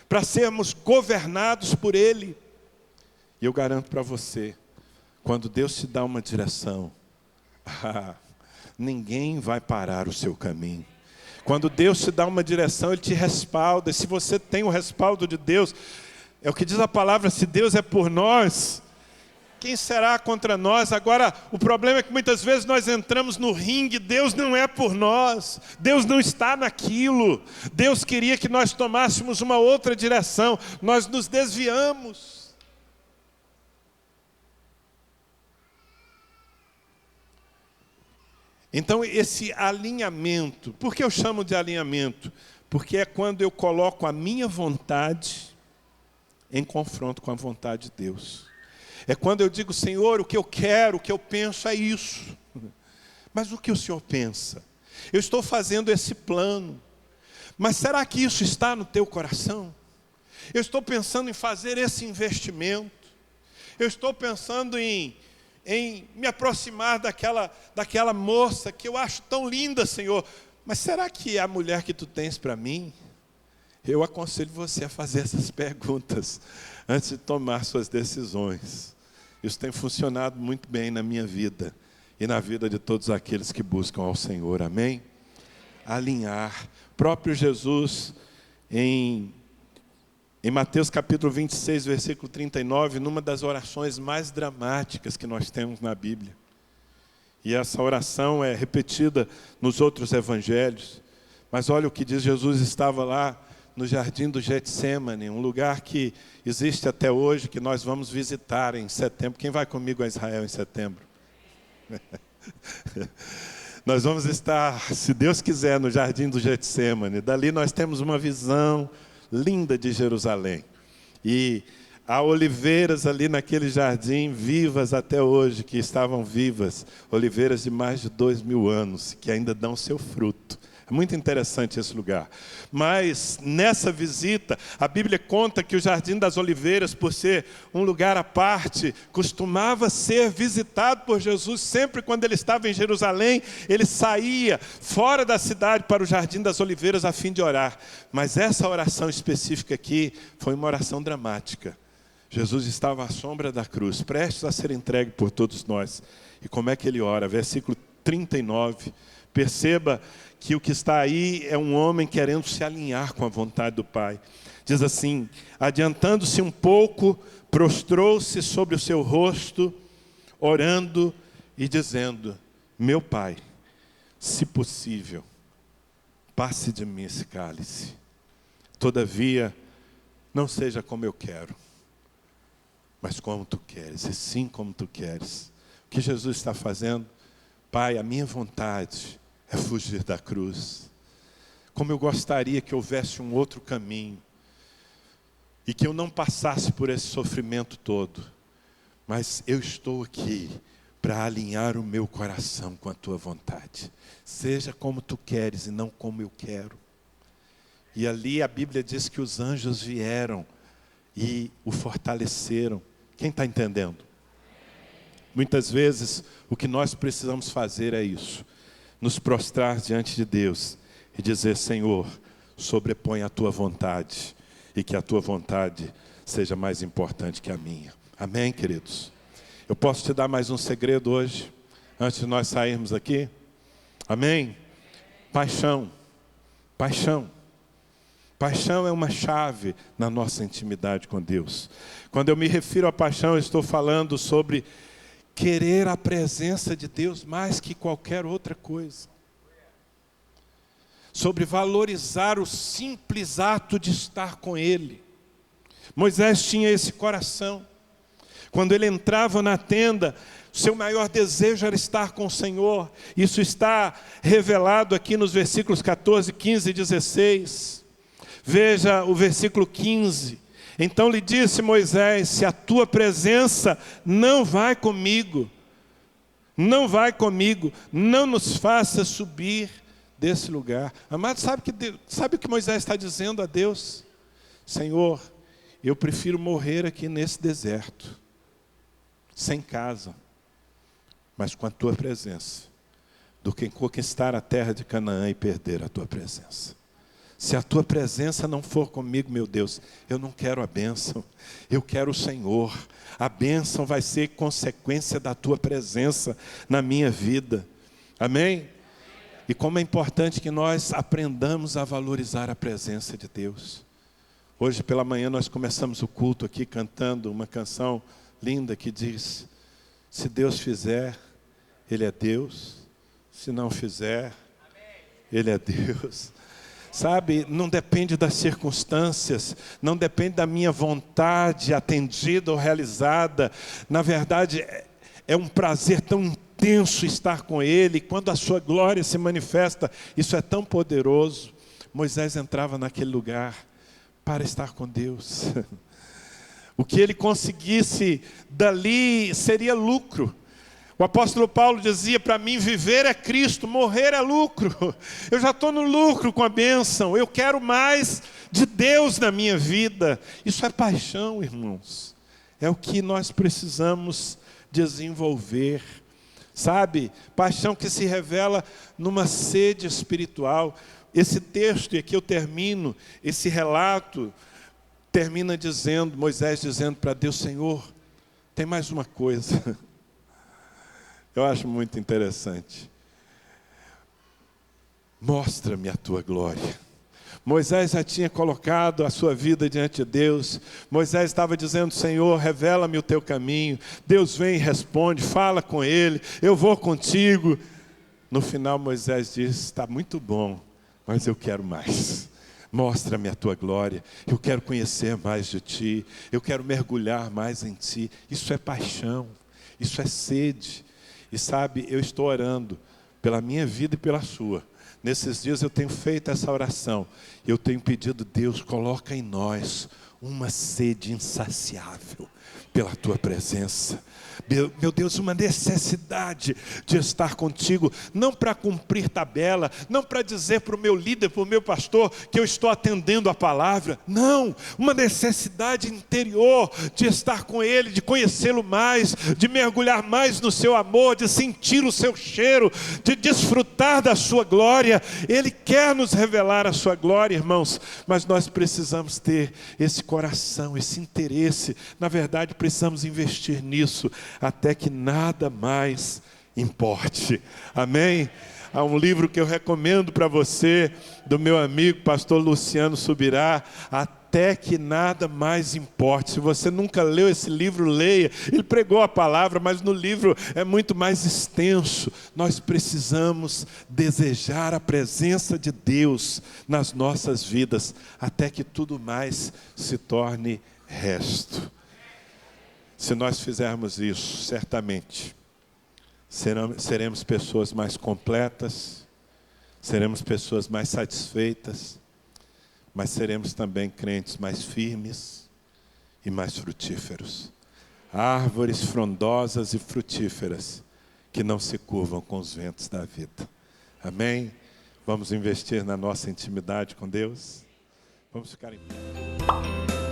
para sermos governados por Ele. E eu garanto para você, quando Deus te dá uma direção, ninguém vai parar o seu caminho. Quando Deus te dá uma direção, Ele te respalda, e se você tem o respaldo de Deus, é o que diz a palavra, se Deus é por nós, quem será contra nós? Agora, o problema é que muitas vezes nós entramos no ringue, Deus não é por nós, Deus não está naquilo, Deus queria que nós tomássemos uma outra direção, nós nos desviamos. Então, esse alinhamento, por que eu chamo de alinhamento? Porque é quando eu coloco a minha vontade em confronto com a vontade de Deus. É quando eu digo, Senhor, o que eu quero, o que eu penso é isso. Mas o que o Senhor pensa? Eu estou fazendo esse plano, mas será que isso está no teu coração? Eu estou pensando em fazer esse investimento. Eu estou pensando em me aproximar daquela moça que eu acho tão linda, Senhor. Mas será que é a mulher que tu tens para mim? Eu aconselho você a fazer essas perguntas antes de tomar suas decisões. Isso tem funcionado muito bem na minha vida e na vida de todos aqueles que buscam ao Senhor. Amém? Alinhar. Próprio Jesus, em Mateus capítulo 26, versículo 39, numa das orações mais dramáticas que nós temos na Bíblia. E essa oração é repetida nos outros evangelhos. Mas olha o que diz: Jesus estava lá no jardim do Getsêmani, um lugar que existe até hoje, que nós vamos visitar em setembro. Quem vai comigo a Israel em setembro? Nós vamos estar, se Deus quiser, no jardim do Getsêmani. Dali nós temos uma visão linda de Jerusalém. E há oliveiras ali naquele jardim, vivas até hoje, que estavam vivas. Oliveiras de mais de 2000 anos, que ainda dão seu fruto. É muito interessante esse lugar. Mas nessa visita, a Bíblia conta que o Jardim das Oliveiras, por ser um lugar à parte, costumava ser visitado por Jesus. Sempre quando ele estava em Jerusalém, ele saía fora da cidade para o Jardim das Oliveiras a fim de orar. Mas essa oração específica aqui foi uma oração dramática. Jesus estava à sombra da cruz, prestes a ser entregue por todos nós. E como é que ele ora? Versículo 39. Perceba que o que está aí é um homem querendo se alinhar com a vontade do Pai. Diz assim: adiantando-se um pouco, prostrou-se sobre o seu rosto, orando e dizendo: meu Pai, se possível, passe de mim esse cálice. Todavia, não seja como eu quero, mas como tu queres, e sim como tu queres. O que Jesus está fazendo? Pai, a minha vontade é fugir da cruz. Como eu gostaria que houvesse um outro caminho, e que eu não passasse por esse sofrimento todo. Mas eu estou aqui para alinhar o meu coração com a tua vontade. Seja como tu queres e não como eu quero. E ali a Bíblia diz que os anjos vieram e o fortaleceram. Quem está entendendo? Muitas vezes o que nós precisamos fazer é isso: nos prostrar diante de Deus e dizer: Senhor, sobrepõe a tua vontade, e que a tua vontade seja mais importante que a minha. Amém, queridos? Eu posso te dar mais um segredo hoje, antes de nós sairmos aqui? Amém? Paixão. Paixão. Paixão é uma chave na nossa intimidade com Deus. Quando eu me refiro à paixão, eu estou falando sobre querer a presença de Deus mais que qualquer outra coisa. Sobre valorizar o simples ato de estar com Ele. Moisés tinha esse coração. Quando ele entrava na tenda, seu maior desejo era estar com o Senhor. Isso está revelado aqui nos versículos 14, 15 e 16. Veja o versículo 15. Então lhe disse Moisés: se a tua presença não vai comigo, não nos faça subir desse lugar. Amado, sabe o que Moisés está dizendo a Deus? Senhor, eu prefiro morrer aqui nesse deserto, sem casa, mas com a tua presença, do que conquistar a terra de Canaã e perder a tua presença. Se a tua presença não for comigo, meu Deus, eu não quero a bênção, eu quero o Senhor. A bênção vai ser consequência da tua presença na minha vida. Amém? E como é importante que nós aprendamos a valorizar a presença de Deus. Hoje pela manhã nós começamos o culto aqui cantando uma canção linda que diz: se Deus fizer, Ele é Deus. Se não fizer, Ele é Deus. Sabe, não depende das circunstâncias, não depende da minha vontade atendida ou realizada. Na verdade, é um prazer tão intenso estar com Ele. Quando a sua glória se manifesta, isso é tão poderoso. Moisés entrava naquele lugar para estar com Deus. O que ele conseguisse dali seria lucro. O apóstolo Paulo dizia: para mim viver é Cristo, morrer é lucro. Eu já estou no lucro com a bênção. Eu quero mais de Deus na minha vida. Isso é paixão, irmãos. É o que nós precisamos desenvolver. Sabe? Paixão que se revela numa sede espiritual. Esse texto, e aqui eu termino, esse relato, termina dizendo, Moisés dizendo para Deus: Senhor, tem mais uma coisa. Eu acho muito interessante. Mostra-me a tua glória. Moisés já tinha colocado a sua vida diante de Deus. Moisés estava dizendo: Senhor, revela-me o teu caminho. Deus vem e responde, fala com ele, eu vou contigo. No final Moisés diz: está muito bom, mas eu quero mais. Mostra-me a tua glória. Eu quero conhecer mais de ti. Eu quero mergulhar mais em ti. Isso é paixão. Isso é sede. E sabe, eu estou orando pela minha vida e pela sua. Nesses dias eu tenho feito essa oração. Eu tenho pedido: Deus, coloca em nós uma sede insaciável pela tua presença. Meu Deus, uma necessidade de estar contigo, não para cumprir tabela, não para dizer para o meu líder, para o meu pastor, que eu estou atendendo a palavra. Não, uma necessidade interior de estar com Ele, de conhecê-lo mais, de mergulhar mais no seu amor, de sentir o seu cheiro, de desfrutar da sua glória. Ele quer nos revelar a sua glória, irmãos, mas nós precisamos ter esse coração, esse interesse. Na verdade, precisamos investir nisso, até que nada mais importe. Amém? Há um livro que eu recomendo para você, do meu amigo pastor Luciano Subirá, Até que Nada Mais Importe. Se você nunca leu esse livro, leia. Ele pregou a palavra, mas no livro é muito mais extenso. Nós precisamos desejar a presença de Deus nas nossas vidas, até que tudo mais se torne resto. Se nós fizermos isso, certamente seremos pessoas mais completas, seremos pessoas mais satisfeitas, mas seremos também crentes mais firmes e mais frutíferos. Árvores frondosas e frutíferas que não se curvam com os ventos da vida. Amém? Vamos investir na nossa intimidade com Deus? Vamos ficar em pé.